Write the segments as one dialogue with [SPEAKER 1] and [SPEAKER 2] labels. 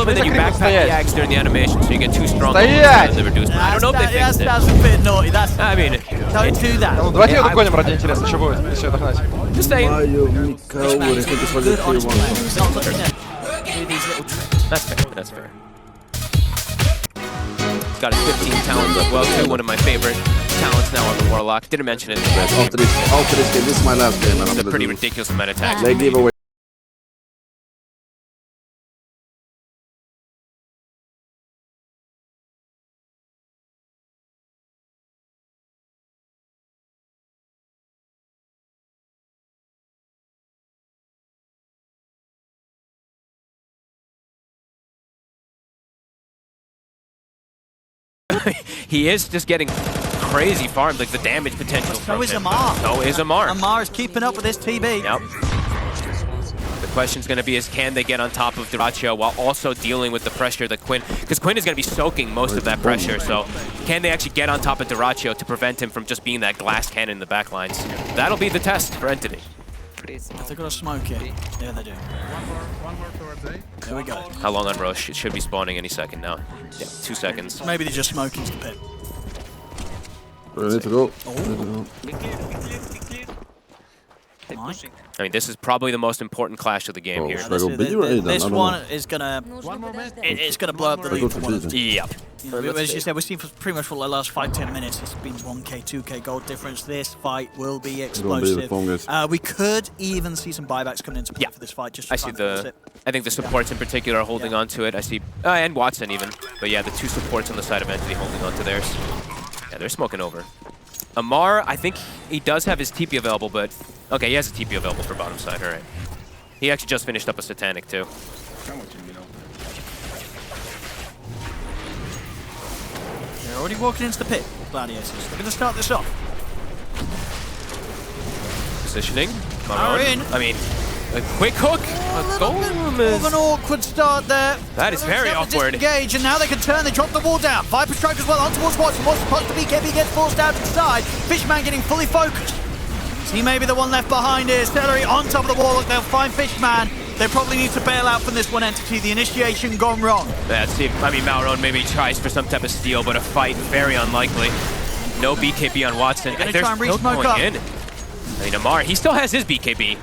[SPEAKER 1] him and then you backpack the axe during the animation, so you get 2 strong
[SPEAKER 2] Стоять!
[SPEAKER 1] as they reduce. I don't know if they fixed it.
[SPEAKER 3] That's a bit naughty. That's,
[SPEAKER 1] I mean,
[SPEAKER 3] don't do that.
[SPEAKER 2] Ну, давайте ее догоним ради интереса, что будет, если ее догнать.
[SPEAKER 1] Just saying.
[SPEAKER 3] Good honest player. He's not looking at do these little tricks.
[SPEAKER 1] That's fair. That's fair. He's got his 15 talents as well too. One of my favorite talents now on the Warlock. Didn't mention it.
[SPEAKER 4] After this game, this is my last game, and
[SPEAKER 1] It's
[SPEAKER 4] I'm
[SPEAKER 1] a
[SPEAKER 4] gonna
[SPEAKER 1] pretty
[SPEAKER 4] do
[SPEAKER 1] ridiculous amount of attacks.
[SPEAKER 4] leg giveaway.
[SPEAKER 1] He is just getting crazy farmed, like the damage potential.
[SPEAKER 3] So is Amar.
[SPEAKER 1] So is Amar.
[SPEAKER 3] Amar is keeping up with this TB.
[SPEAKER 1] Yep. The question's going to be is can they get on top of Dyrachyo while also dealing with the pressure that Quinn, because Quinn is going to be soaking most of that pressure, so can they actually get on top of Dyrachyo to prevent him from just being that glass cannon in the back lines? That'll be the test for Entity.
[SPEAKER 3] Have they got a smoke here? Yeah, they do.
[SPEAKER 5] One more towards A.
[SPEAKER 3] There we go.
[SPEAKER 1] How long on Roche? It should be spawning any second now. Yeah, 2 seconds.
[SPEAKER 3] Maybe they're just smoking to the pit.
[SPEAKER 4] Ready to go.
[SPEAKER 1] I mean, this is probably the most important clash of the game here.
[SPEAKER 4] Should I go B or A then?
[SPEAKER 3] This
[SPEAKER 4] I don't
[SPEAKER 3] one
[SPEAKER 4] know.
[SPEAKER 3] is gonna it's gonna blow up the
[SPEAKER 4] I go
[SPEAKER 3] lead
[SPEAKER 4] to
[SPEAKER 3] for one of
[SPEAKER 4] B
[SPEAKER 3] them.
[SPEAKER 1] Yep.
[SPEAKER 3] You know, as you said, we've seen for pretty much for the last 5-10 minutes, it's been 1k, 2k gold difference. This fight will be explosive. We could even see some buybacks coming into play for this fight. Just to
[SPEAKER 1] I
[SPEAKER 3] try
[SPEAKER 1] see
[SPEAKER 3] and force it.
[SPEAKER 1] I think the supports in particular are holding on to it. I see, and Watson even. But yeah, the 2 supports on the side of Entity holding on to theirs. Yeah, they're smoking over. Amar, I think he does have his TP available, but okay, he has a TP available for bottom side. All right. He actually just finished up a Satanic too.
[SPEAKER 3] They're already walking into the pit, Gladiators. They're going to start this off.
[SPEAKER 1] Positioning.
[SPEAKER 3] Are in.
[SPEAKER 1] I mean, a quick hook.
[SPEAKER 3] A little bit of an awkward start there.
[SPEAKER 1] That is very awkward.
[SPEAKER 3] Disengage, and now they can turn. They drop the wall down. Viper strike as well on towards Watson. Watson supposed to be BKB gets forced out to the side. Fishman getting fully focused. He may be the one left behind here. Celery on top of the wall. Look, they'll find Fishman. They probably need to bail out from this one Entity. The initiation gone wrong.
[SPEAKER 1] Let's see. I mean, Malrone maybe tries for some type of steal, but a fight very unlikely. No BKB on Watson.
[SPEAKER 3] Gonna
[SPEAKER 1] There's
[SPEAKER 3] try and
[SPEAKER 1] no
[SPEAKER 3] re-smoke
[SPEAKER 1] going
[SPEAKER 3] up.
[SPEAKER 1] in. I mean, Amar, he still has his BKB.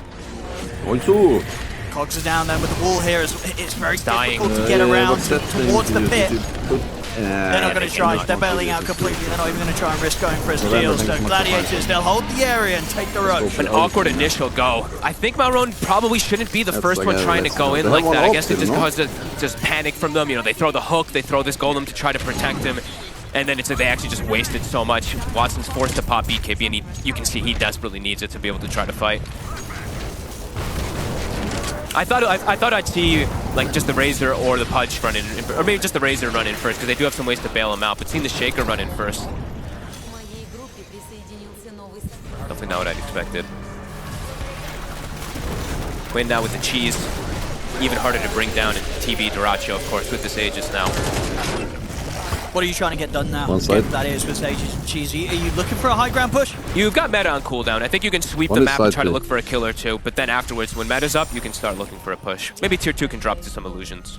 [SPEAKER 4] 1-2.
[SPEAKER 3] Cogs are down then with the wall here. It's very
[SPEAKER 1] Dying.
[SPEAKER 3] difficult to get around towards the pit.
[SPEAKER 4] They're
[SPEAKER 3] They're not going to try. They're bailing out completely. They're not even going to try and risk going for a steal. So Gladiators, they'll hold the area and take the rush.
[SPEAKER 1] An awkward initial go. I think Malrone probably shouldn't be the first one trying to go in like that. I guess it just caused just panic from them. You know, they throw the hook, they throw this golem to try to protect him. And then it's like they actually just wasted so much. Watson's forced to pop BKB, and you can see he desperately needs it to be able to try to fight. I thought I'd see like just the Razor or the Pudge run in, or maybe just the Razor run in first, because they do have some ways to bail him out. But seeing the Shaker run in first, definitely not what I'd expected. Quinn now with the cheese, even harder to bring down in TB Dyrachyo, of course, with this Aegis now.
[SPEAKER 3] What are you trying to get done now?
[SPEAKER 4] One side.
[SPEAKER 3] That is with Aegis and Cheesy. Are you looking for a high ground push?
[SPEAKER 1] You've got meta on cooldown. I think you can sweep the map and try to look for a kill or two, but then afterwards, when meta's up, you can start looking for a push. Maybe tier 2 can drop to some illusions.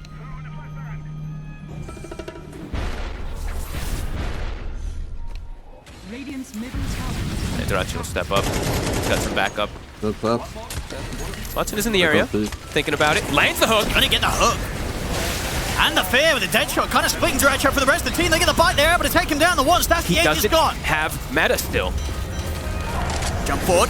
[SPEAKER 1] And Dyrachyo will step up. He's got some backup.
[SPEAKER 4] Good clap.
[SPEAKER 1] Watson is in the area, thinking about it. Lands the hook.
[SPEAKER 3] Gonna get the hook. And the fear with the dead shot, kind of splitting Dyrachyo for the rest of the team. They get the bite, they're able to take him down the once. That's the
[SPEAKER 1] He
[SPEAKER 3] edge is
[SPEAKER 1] doesn't
[SPEAKER 3] gone.
[SPEAKER 1] have meta still.
[SPEAKER 3] Jump forward.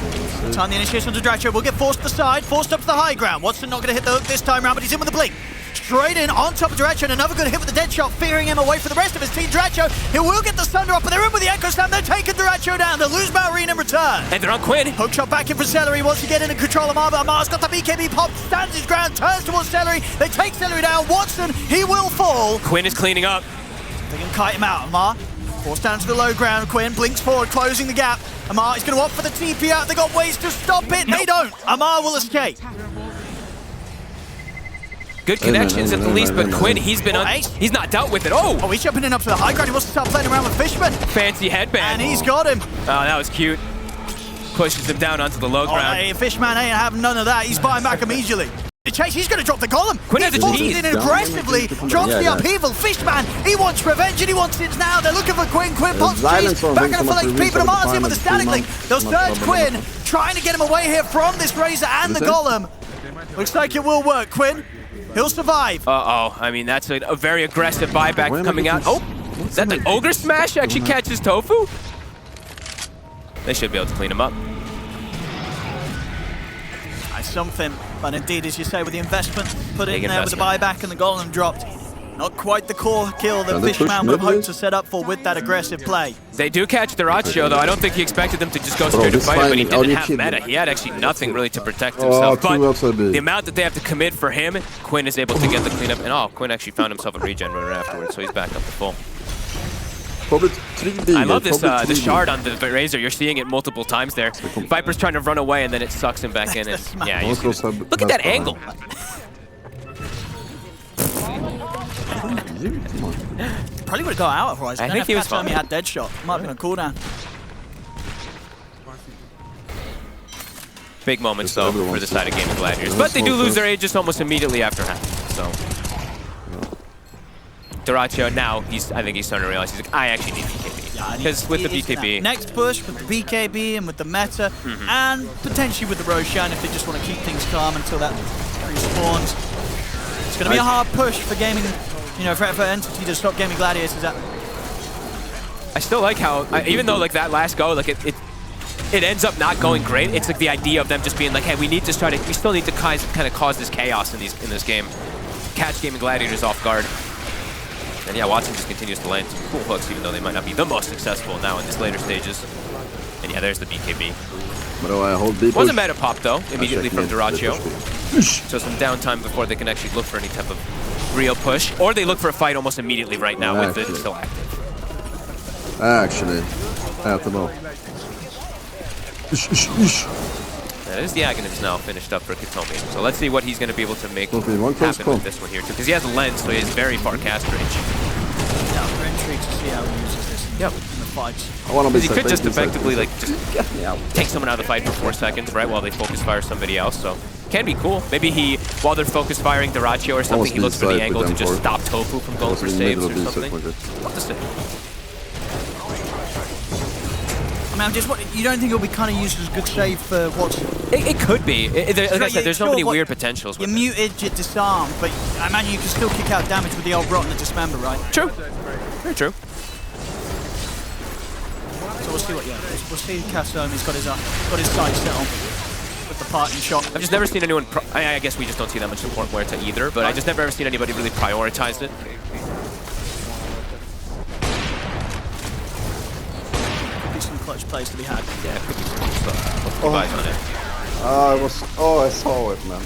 [SPEAKER 3] Time the initiation to Dyrachyo will get forced to the side, forced up to the high ground. Watson not going to hit the hook this time round, but he's in with the blink. Straight in on top of Dyrachyo, and another good hit with the dead shot, fearing him away for the rest of his team. Dyrachyo, he will get the Sunder up, but they're in with the Echo Slam. They're taking Dyrachyo down. They'll lose Marine in return.
[SPEAKER 1] And they're on Quinn.
[SPEAKER 3] Hook shot back in for Celery. Wants to get in and control Amar, but Amar's got the BKB pop, stands his ground, turns towards Celery. They take Celery down. Watson, he will fall.
[SPEAKER 1] Quinn is cleaning up.
[SPEAKER 3] They can kite him out. Amar forced down to the low ground. Quinn blinks forward, closing the gap. Amar is going to opt for the TP out. They got ways to stop it. They don't. Amar will escape.
[SPEAKER 1] Good connections at the least, but Quinn, he's not dealt with it. Oh,
[SPEAKER 3] he's jumping in up to the high ground. He wants to start playing around with Fishman.
[SPEAKER 1] Fancy headband.
[SPEAKER 3] And he's got him.
[SPEAKER 1] Oh, that was cute. Pushes him down onto the low ground.
[SPEAKER 3] Hey, Fishman ain't having none of that. He's buying back immediately. to chase. He's going to drop the golem.
[SPEAKER 1] Quinn has
[SPEAKER 3] He
[SPEAKER 1] a
[SPEAKER 3] forces
[SPEAKER 1] cheese.
[SPEAKER 3] it in aggressively, drops the
[SPEAKER 4] Yeah.
[SPEAKER 3] upheaval. Fishman, he wants revenge and he wants it now. They're looking for Quinn. Quinn pops
[SPEAKER 4] Silence
[SPEAKER 3] cheese.
[SPEAKER 4] on
[SPEAKER 3] Back
[SPEAKER 4] him,
[SPEAKER 3] on the full
[SPEAKER 4] someone
[SPEAKER 3] HP, but Amar's in with the
[SPEAKER 4] reach
[SPEAKER 3] static
[SPEAKER 4] the
[SPEAKER 3] link. They'll
[SPEAKER 4] final
[SPEAKER 3] surge
[SPEAKER 4] problem.
[SPEAKER 3] Quinn, trying to get him away here from this Razor and the
[SPEAKER 4] Is it?
[SPEAKER 3] golem. Looks like it will work, Quinn. He'll survive.
[SPEAKER 1] Uh-oh. I mean, that's a very aggressive buyback
[SPEAKER 4] Why am I
[SPEAKER 1] coming out.
[SPEAKER 4] getting-
[SPEAKER 1] Oh, is that the Ogre Smash actually catches Tofu? They should be able to clean him up.
[SPEAKER 3] That's something, but indeed, as you say, with the investment put in
[SPEAKER 1] Big
[SPEAKER 3] there with the buyback and the golem dropped, not quite the core kill that
[SPEAKER 4] Can they push
[SPEAKER 3] Fishman would have
[SPEAKER 4] mid-range?
[SPEAKER 3] hoped to set up for with that aggressive play.
[SPEAKER 1] They do catch Dyrachio, though. I don't think he expected them to just go straight to
[SPEAKER 4] this
[SPEAKER 1] fight him, but he
[SPEAKER 4] fight, how
[SPEAKER 1] didn't
[SPEAKER 4] do you
[SPEAKER 1] have
[SPEAKER 4] keep
[SPEAKER 1] meta.
[SPEAKER 4] it?
[SPEAKER 1] He had actually nothing really to protect
[SPEAKER 4] Oh,
[SPEAKER 1] himself.
[SPEAKER 4] two outside B.
[SPEAKER 1] The amount that they have to commit for him, Quinn is able to get the cleanup. And Quinn actually found himself a regen runner afterwards, so he's back up to full.
[SPEAKER 4] Probably 3B.
[SPEAKER 1] I love this
[SPEAKER 4] probably
[SPEAKER 1] the
[SPEAKER 4] 3B.
[SPEAKER 1] shard on the Razor. You're seeing it multiple times there. Viper's trying to run away, and then it sucks him back in. And yeah, you
[SPEAKER 4] Most
[SPEAKER 1] see
[SPEAKER 4] girls
[SPEAKER 1] this.
[SPEAKER 4] have-
[SPEAKER 1] Look at that
[SPEAKER 4] have-
[SPEAKER 1] angle.
[SPEAKER 3] Probably would have got out otherwise.
[SPEAKER 1] I think he was fine.
[SPEAKER 3] He had dead shot. Might have been a cooldown.
[SPEAKER 1] Big moments,
[SPEAKER 4] Just
[SPEAKER 1] though,
[SPEAKER 4] everyone
[SPEAKER 1] for the
[SPEAKER 4] sees
[SPEAKER 1] side of
[SPEAKER 4] it.
[SPEAKER 1] Gaming Gladiators.
[SPEAKER 4] Yeah,
[SPEAKER 1] But they do
[SPEAKER 4] small
[SPEAKER 1] lose their
[SPEAKER 4] stuff.
[SPEAKER 1] Aegis almost immediately after half. So, Dyrachio, now, I think he's starting to realize, he's like, I actually need BKB. Because with the
[SPEAKER 3] He is gonna-
[SPEAKER 1] BKB,
[SPEAKER 3] Next push with the BKB and with the meta, and potentially with the Roshan if they just want to keep things calm until that respawns. It's going to be a hard push for gaming, you know, for Entity to stop Gaming Gladiators.
[SPEAKER 1] I still like how, even though like that last go, like it ends up not going great. It's like the idea of them just being like, hey, we still need to kind of cause this chaos in this game, catch Gaming Gladiators off guard. And yeah, Watson just continues to land some cool hooks, even though they might not be the most successful now in these later stages. And yeah, there's the BKB.
[SPEAKER 4] But I hold B
[SPEAKER 1] Wasn't
[SPEAKER 4] push.
[SPEAKER 1] meta pop though, immediately from
[SPEAKER 4] Check mid,
[SPEAKER 1] Dyrachio.
[SPEAKER 4] they push B.
[SPEAKER 1] So some downtime before they can actually look for any type of real push, or they look for a fight almost immediately right now with it still active.
[SPEAKER 4] Actually, I have to know.
[SPEAKER 1] That is the Aghanims now finished up for Katomi. So let's see what he's going to be able to make
[SPEAKER 4] Okay, one close
[SPEAKER 1] happen
[SPEAKER 4] call.
[SPEAKER 1] with this one here too, because he has a lens, so he has very far cast range.
[SPEAKER 3] Yeah, we're intrigued to see how he uses this
[SPEAKER 1] Yep.
[SPEAKER 3] in the fights.
[SPEAKER 4] I want to be
[SPEAKER 1] Because he could just
[SPEAKER 4] inside,
[SPEAKER 1] effectively
[SPEAKER 4] inside.
[SPEAKER 1] like just take someone out of the fight for 4 seconds, right, while they focus fire somebody else. So can be cool. Maybe while they're focus firing Dyrachio or something,
[SPEAKER 4] Almost
[SPEAKER 1] he looks for the
[SPEAKER 4] inside
[SPEAKER 1] angle
[SPEAKER 4] with
[SPEAKER 1] to
[SPEAKER 4] them
[SPEAKER 1] just
[SPEAKER 4] for-
[SPEAKER 1] stop Tofu from going
[SPEAKER 4] Almost
[SPEAKER 1] for
[SPEAKER 4] in the
[SPEAKER 1] saves
[SPEAKER 4] middle
[SPEAKER 1] or
[SPEAKER 4] of the
[SPEAKER 1] something.
[SPEAKER 4] set like that.
[SPEAKER 1] What to say?
[SPEAKER 3] I mean, you don't think it'll be kind of used as a good save for what's...
[SPEAKER 1] It could be. Like I said, there's so many weird potentials
[SPEAKER 3] You're
[SPEAKER 1] with it.
[SPEAKER 3] muted, you're disarmed, but I imagine you can still kick out damage with the old Rot and the Dismember, right?
[SPEAKER 1] True. Very true.
[SPEAKER 3] So we'll see what, we'll see Casomi's got his sights set on with the parting shot.
[SPEAKER 1] I've just never seen anyone, I guess we just don't see that much support Muerta either, but I just never ever seen anybody really prioritize it.
[SPEAKER 3] Could be some clutch plays to be had.
[SPEAKER 1] Yeah, it could be some cool stuff. Let's keep eyes on it.
[SPEAKER 4] I saw it, man.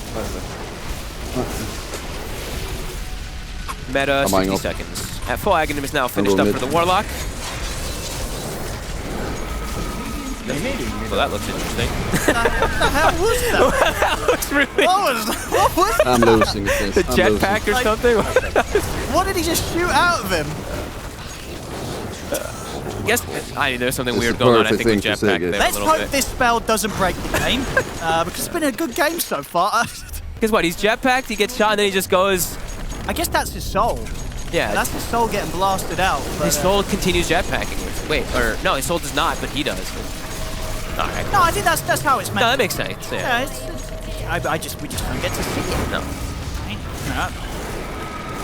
[SPEAKER 1] Meta,
[SPEAKER 4] I'm eyeing
[SPEAKER 1] 60
[SPEAKER 4] up.
[SPEAKER 1] seconds. At full Aghanim is now finished up
[SPEAKER 4] mid.
[SPEAKER 1] for the Warlock. So that looks interesting.
[SPEAKER 3] What the hell was that?
[SPEAKER 1] That looks really...
[SPEAKER 3] What was that?
[SPEAKER 4] I'm losing this.
[SPEAKER 1] The
[SPEAKER 4] I'm
[SPEAKER 1] jetpack or
[SPEAKER 3] Like-
[SPEAKER 1] something?
[SPEAKER 3] What did he just shoot out of him?
[SPEAKER 1] I guess there's something
[SPEAKER 4] It's
[SPEAKER 1] weird
[SPEAKER 4] the
[SPEAKER 1] going on, I
[SPEAKER 4] perfect
[SPEAKER 1] think, with
[SPEAKER 4] thing to say,
[SPEAKER 1] jetpack
[SPEAKER 4] guys.
[SPEAKER 1] there
[SPEAKER 3] Let's
[SPEAKER 1] a little
[SPEAKER 3] hope
[SPEAKER 1] bit.
[SPEAKER 3] this spell doesn't break the game, because it's been a good game so far.
[SPEAKER 1] Because what, he's jetpacked, he gets shot, and then he just goes...
[SPEAKER 3] I guess that's his soul.
[SPEAKER 1] Yeah,
[SPEAKER 3] That's his soul getting blasted out. But,
[SPEAKER 1] his soul continues jetpacking. Wait, or no, his soul does not, but he does. Alright.
[SPEAKER 3] No, I think that's how it's meant.
[SPEAKER 1] No, that makes sense, yeah.
[SPEAKER 3] Yeah, we just don't get to see it.
[SPEAKER 1] No.
[SPEAKER 3] No.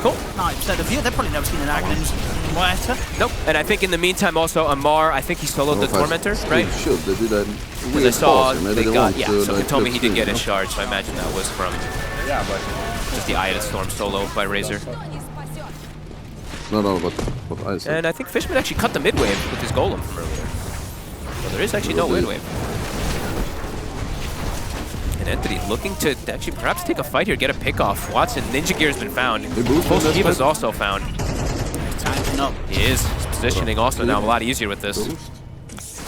[SPEAKER 1] Cool.
[SPEAKER 3] 9% of you, they've probably never seen an Aghanims Muerta.
[SPEAKER 1] Nope. And I think in the meantime also, Amar, I think he soloed the Tormentor, right?
[SPEAKER 4] Should they do that?
[SPEAKER 1] Because I saw
[SPEAKER 4] Maybe
[SPEAKER 1] they
[SPEAKER 4] they
[SPEAKER 1] got,
[SPEAKER 4] want
[SPEAKER 1] yeah,
[SPEAKER 4] to,
[SPEAKER 1] so
[SPEAKER 4] like,
[SPEAKER 1] he told me
[SPEAKER 4] flip
[SPEAKER 1] he did get
[SPEAKER 4] things,
[SPEAKER 1] his
[SPEAKER 4] no?
[SPEAKER 1] shard, so I imagine that was from just the Eye of the Storm solo by Razor.
[SPEAKER 4] No, but I said.
[SPEAKER 1] And I think Fishman actually cut the mid wave with his golem from earlier. So there is actually no mid wave. And Entity looking to actually perhaps take a fight here, get a pick off. Watson, Ninja Gear's been found.
[SPEAKER 4] boosted
[SPEAKER 1] Full
[SPEAKER 4] this
[SPEAKER 1] Skiva's
[SPEAKER 4] fight?
[SPEAKER 1] also found.
[SPEAKER 3] Tanking up.
[SPEAKER 1] He is. His positioning also now a lot easier with this.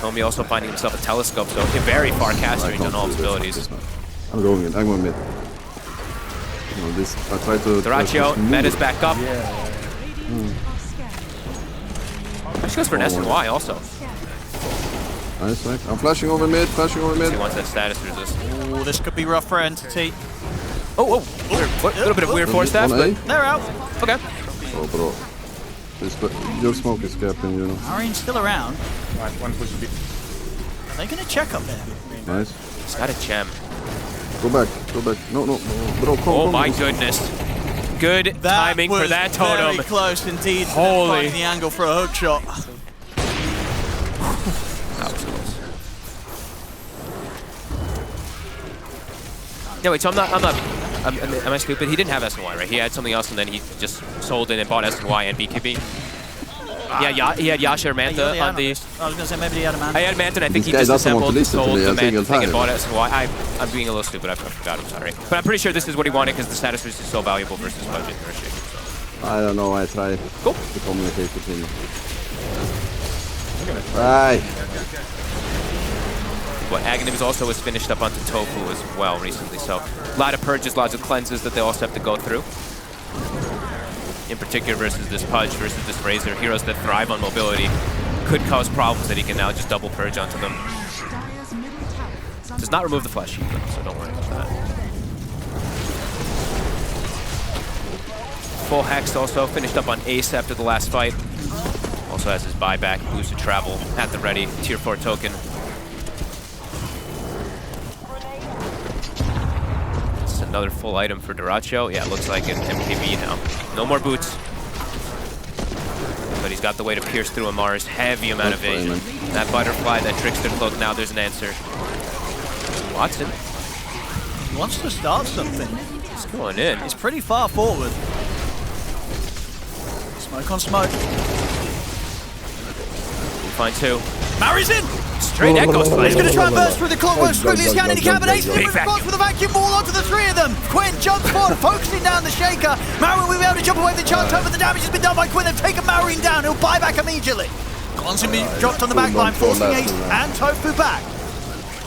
[SPEAKER 1] Tommy also finding himself a telescope, so a very far cast range on all his abilities.
[SPEAKER 4] I'm going in. I'm going mid. No, this. I try to.
[SPEAKER 1] Dyrachio, Meta's back up. She goes for an S&Y also.
[SPEAKER 4] Nice, right? I'm flashing over mid. Flashing over
[SPEAKER 1] He
[SPEAKER 4] mid.
[SPEAKER 1] wants that status resist.
[SPEAKER 3] Oh, this could be rough for Entity.
[SPEAKER 1] Oh, a little bit of weird force stab, but
[SPEAKER 3] They're out.
[SPEAKER 1] okay.
[SPEAKER 4] Oh, bro. Your smoke is capping, you know.
[SPEAKER 3] Marine's still around.
[SPEAKER 5] One push B.
[SPEAKER 3] Are they going to check up there?
[SPEAKER 4] Nice.
[SPEAKER 1] He's got a gem.
[SPEAKER 4] Go back. No, bro, come.
[SPEAKER 1] Oh my goodness. Good timing for that totem.
[SPEAKER 3] Very close indeed.
[SPEAKER 1] Holy.
[SPEAKER 3] Finding the angle for a hook shot.
[SPEAKER 1] That was close. No, wait, so am I stupid? He didn't have SNY, right? He had something else and then he just sold it and bought SNY and BKB. Yeah, he had Yasha or Manta on the...
[SPEAKER 3] I was going to say maybe he had a Manta.
[SPEAKER 1] I had Manta and I think
[SPEAKER 4] This
[SPEAKER 1] he
[SPEAKER 4] guy
[SPEAKER 1] just
[SPEAKER 4] doesn't want to
[SPEAKER 1] assembled,
[SPEAKER 4] listen to
[SPEAKER 1] sold
[SPEAKER 4] me
[SPEAKER 1] the
[SPEAKER 4] a single
[SPEAKER 1] Manta thing and
[SPEAKER 4] time.
[SPEAKER 1] bought SNY. I'm being a little stupid. I forgot, I'm sorry. But I'm pretty sure this is what he wanted because the status was just so valuable versus budget or shit. So.
[SPEAKER 4] I don't know, I try
[SPEAKER 1] Cool.
[SPEAKER 4] to communicate with him. Right.
[SPEAKER 1] But Aghanim also was finished up onto Tofu as well recently, so a lot of purges, lots of cleanses that they also have to go through. In particular versus this Pudge, versus this Razor, heroes that thrive on mobility could cause problems that he can now just double purge onto them. Does not remove the flesh heat, so don't worry about that. Full Hex also finished up on Ace after the last fight. Also has his buyback, boosted travel at the ready, tier 4 token. This is another full item for Dyrachyo. Yeah, it looks like an MKB now. No more boots. But he's got the way to pierce through Amar's heavy amount of evasion. That butterfly, that trickster cloak, now there's an answer. Watson.
[SPEAKER 3] He wants to start something.
[SPEAKER 1] He's going in.
[SPEAKER 3] He's pretty far forward. Smoke on smoke.
[SPEAKER 1] Fine too.
[SPEAKER 3] Mary's in!
[SPEAKER 1] Straight Echo Slice.
[SPEAKER 3] He's going to try and burst through the clockwork as quickly as he can, and he can, but Ace is in
[SPEAKER 1] Big
[SPEAKER 3] with
[SPEAKER 1] vac.
[SPEAKER 3] response with a vacuum ball onto the three of them. Quinn jumps forward, focusing down the Shaker. Marine will be able to jump away with the chance, but the damage has been done by Quinn. They've taken Marine down. He'll buy back immediately. Constantly dropped on the back line, forcing Ace and Tofu back.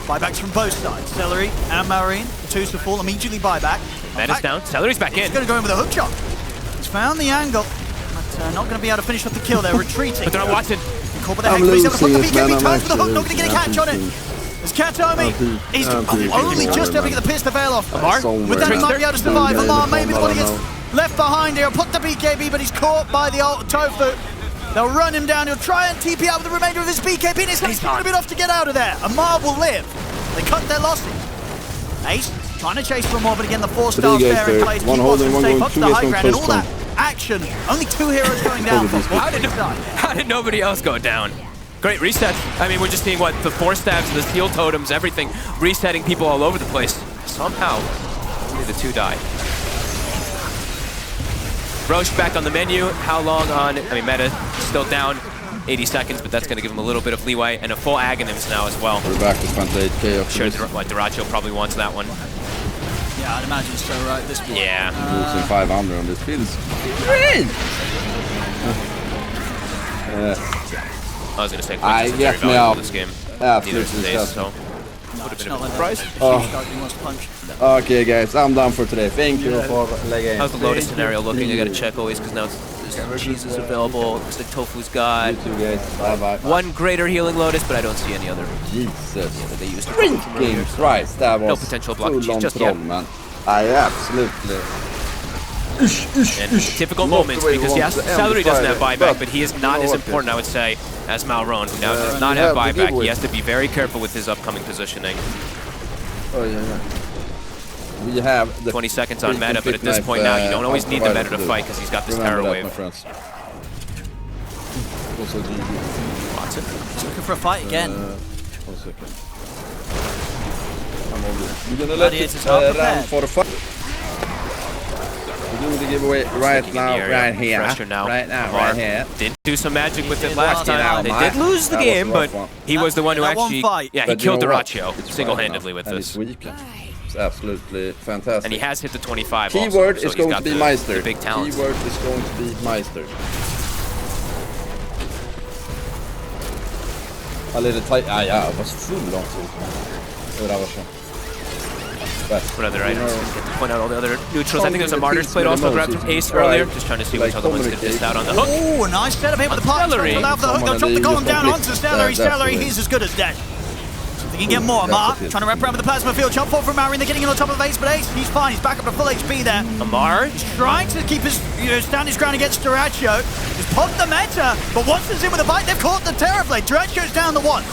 [SPEAKER 3] Buybacks from both sides. Celery and Marine, the twos to fall, immediately buyback.
[SPEAKER 1] Menace down. Celery's back in.
[SPEAKER 3] He's going to go in with a hook shot. He's found the angle, but not going to be able to finish off the kill. They're retreating.
[SPEAKER 1] But they're on Watson.
[SPEAKER 3] Caught by the hex, but he's able to put the
[SPEAKER 4] losing it,
[SPEAKER 3] BKB
[SPEAKER 4] man.
[SPEAKER 3] times
[SPEAKER 4] I'm
[SPEAKER 3] for the hook, not
[SPEAKER 4] actually
[SPEAKER 3] going to get a catch on it. There's Katomi. He's only just able to get the pierce to veil off.
[SPEAKER 1] Amar?
[SPEAKER 3] With that, he might be able to survive. Amar maybe the one who gets
[SPEAKER 4] No.
[SPEAKER 3] left behind here. Put the BKB, but he's caught by the ult Tofu. They'll run him down. He'll try and TP out with the remainder of his BKB, and his head's going to be enough to get out of there. Amar will live. They cut their losses. Ace trying to chase for more, but again, the 4-star
[SPEAKER 4] Three guys
[SPEAKER 3] fair in
[SPEAKER 4] there.
[SPEAKER 3] place.
[SPEAKER 4] One
[SPEAKER 3] Keep Watson
[SPEAKER 4] holding, one
[SPEAKER 3] safe
[SPEAKER 4] going,
[SPEAKER 3] up to
[SPEAKER 4] two
[SPEAKER 3] the
[SPEAKER 4] guys
[SPEAKER 3] high
[SPEAKER 4] going
[SPEAKER 3] ground, and
[SPEAKER 4] close
[SPEAKER 3] all that action. Only 2 heroes going down from
[SPEAKER 1] How did nobody else go down? Great reset. I mean, we're just seeing what the 4 stabs, the steel totems, everything, resetting people all over the place. Somehow, only the 2 die. Roche back on the menu. How long on? I mean, Meta still down 80 seconds, but that's going to give him a little bit of leeway and a full Aghanims now as well.
[SPEAKER 4] We're back to 28k.
[SPEAKER 1] I'm sure Dyrachyo probably wants that one.
[SPEAKER 3] Yeah, I'd imagine so, right? This point.
[SPEAKER 1] Yeah.
[SPEAKER 4] Losing 500 on this feels great.
[SPEAKER 1] I was going to say,
[SPEAKER 4] I
[SPEAKER 1] Quintus is
[SPEAKER 4] get
[SPEAKER 1] very
[SPEAKER 4] me
[SPEAKER 1] valuable
[SPEAKER 4] out.
[SPEAKER 1] in this game.
[SPEAKER 4] Absolutely
[SPEAKER 1] Neither is Ace,
[SPEAKER 4] disgusting.
[SPEAKER 1] so
[SPEAKER 3] No,
[SPEAKER 1] would have
[SPEAKER 3] it's
[SPEAKER 1] been
[SPEAKER 3] not
[SPEAKER 1] a
[SPEAKER 3] like
[SPEAKER 1] surprise.
[SPEAKER 3] that.
[SPEAKER 4] Oh.
[SPEAKER 3] He wants to punch.
[SPEAKER 4] Okay, guys, I'm done for today. Thank you for legging.
[SPEAKER 1] How's the Lotus scenario looking? I got to check always because now cheese is available. Looks like Tofu's got
[SPEAKER 4] You too, guys. Bye-bye.
[SPEAKER 1] one greater healing Lotus, but I don't see any other
[SPEAKER 4] Jesus.
[SPEAKER 1] that they used.
[SPEAKER 4] Freaking Christ, that was
[SPEAKER 1] No potential block
[SPEAKER 4] full
[SPEAKER 1] cheese
[SPEAKER 4] on
[SPEAKER 1] just
[SPEAKER 4] troll,
[SPEAKER 1] yet.
[SPEAKER 4] man. I absolutely.
[SPEAKER 1] And difficult
[SPEAKER 4] Not
[SPEAKER 1] moments
[SPEAKER 4] the way we
[SPEAKER 1] because
[SPEAKER 4] want
[SPEAKER 1] yes,
[SPEAKER 4] to end
[SPEAKER 1] Celery
[SPEAKER 4] the
[SPEAKER 1] doesn't have
[SPEAKER 4] Friday,
[SPEAKER 1] buyback,
[SPEAKER 4] but
[SPEAKER 1] but he is
[SPEAKER 4] you
[SPEAKER 1] not
[SPEAKER 4] know
[SPEAKER 1] as
[SPEAKER 4] what,
[SPEAKER 1] important, I would say, as Malrone, who now does not
[SPEAKER 4] you
[SPEAKER 1] have
[SPEAKER 4] have the
[SPEAKER 1] buyback.
[SPEAKER 4] giveaway.
[SPEAKER 1] He has to be very careful with his upcoming positioning.
[SPEAKER 4] Oh, yeah. We have the
[SPEAKER 1] 20 seconds on
[SPEAKER 4] freaking
[SPEAKER 1] meta, but at this
[SPEAKER 4] knife,
[SPEAKER 1] point now, you don't always need the
[SPEAKER 4] provided
[SPEAKER 1] meta to
[SPEAKER 4] do.
[SPEAKER 1] fight because he's got this
[SPEAKER 4] Remember
[SPEAKER 1] terror
[SPEAKER 4] that, my
[SPEAKER 1] wave.
[SPEAKER 4] friends. Also, GG.
[SPEAKER 1] Watson.
[SPEAKER 3] He's looking for a fight again.
[SPEAKER 4] 1 second. I'm all good. We're gonna let
[SPEAKER 3] Gladiators
[SPEAKER 4] it
[SPEAKER 3] are
[SPEAKER 4] run
[SPEAKER 3] prepared.
[SPEAKER 4] for the fight. We're doing the giveaway right
[SPEAKER 1] Looking in
[SPEAKER 4] now,
[SPEAKER 1] the area.
[SPEAKER 4] right here.
[SPEAKER 1] Pressure now.
[SPEAKER 4] Right now,
[SPEAKER 1] Amar
[SPEAKER 4] right here.
[SPEAKER 1] did do some magic with
[SPEAKER 3] He
[SPEAKER 1] it
[SPEAKER 3] did
[SPEAKER 1] last
[SPEAKER 3] well.
[SPEAKER 1] time. They
[SPEAKER 4] Amar.
[SPEAKER 1] did lose the
[SPEAKER 4] That was
[SPEAKER 1] game,
[SPEAKER 4] a
[SPEAKER 1] but
[SPEAKER 4] rough one.
[SPEAKER 1] he was the one who
[SPEAKER 3] That one
[SPEAKER 1] actually,
[SPEAKER 3] fight.
[SPEAKER 1] yeah, he
[SPEAKER 4] But you
[SPEAKER 1] killed
[SPEAKER 4] know what?
[SPEAKER 1] Dyrachyo
[SPEAKER 4] It's
[SPEAKER 1] single-handedly
[SPEAKER 4] fine
[SPEAKER 1] with
[SPEAKER 4] now. And
[SPEAKER 1] this.
[SPEAKER 4] it's weekend. It's absolutely fantastic.
[SPEAKER 1] And he has hit the 25 also,
[SPEAKER 4] Keyword
[SPEAKER 1] so
[SPEAKER 4] is
[SPEAKER 1] he's
[SPEAKER 4] going
[SPEAKER 1] got
[SPEAKER 4] to be
[SPEAKER 1] the
[SPEAKER 4] Meister.
[SPEAKER 1] big talents.
[SPEAKER 4] Keyword is going to be Meister. A little tight. Ja, was full långt ut. Det där var så.
[SPEAKER 1] What other items? Get to point out all the other neutrals. I think there's a Martyr's Plate also grabbed from Ace earlier. Just trying to see which other ones get missed out on the hook.
[SPEAKER 3] Oh, nice setup here with the punch.
[SPEAKER 1] Celery.
[SPEAKER 3] Allow for the hook. They'll drop the column down onto Celery. Celery, he's as good as dead. They can get more. Amar trying to wrap around with the plasma field. Jump forward from Marin. They're getting in on top of Ace, but Ace, he's fine. He's back up to full HP there.
[SPEAKER 1] Amar?
[SPEAKER 3] He's trying to keep his, stand his ground against Duracho. He's popped the meta, but Watson's in with a bite. They've caught the Terrorblade. Duracho's down the once.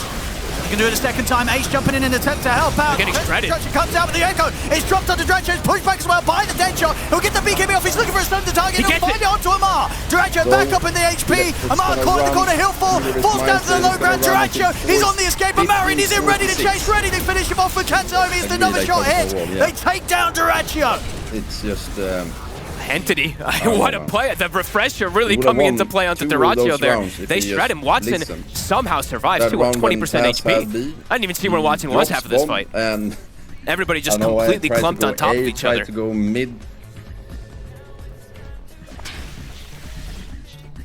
[SPEAKER 3] He can do it a second time. Ace jumping in an attempt to help out.
[SPEAKER 1] They're getting shredded.
[SPEAKER 3] Duracho comes out with the echo. It's dropped onto Duracho. It's pushed back as well by the Deadshot. He'll get the BKB off. He's looking for a stun to target. He'll find it onto Amar. Duracho back up in the HP. Amar caught in the corner. He'll fall. Falls down to the low ground. Duracho, he's on the escape. And Marin, he's in ready to chase. Ready to finish him off with Katomi as another shot hits. They take down Duracho.
[SPEAKER 4] It's just...
[SPEAKER 1] Entity, what a play. The refresher really coming into play onto Duracho there. They shred him. Watson somehow survives too with 20% HP. I didn't even see where Watson was half of this fight.
[SPEAKER 4] And
[SPEAKER 1] everybody just completely clumped on top of each other.
[SPEAKER 4] To go mid.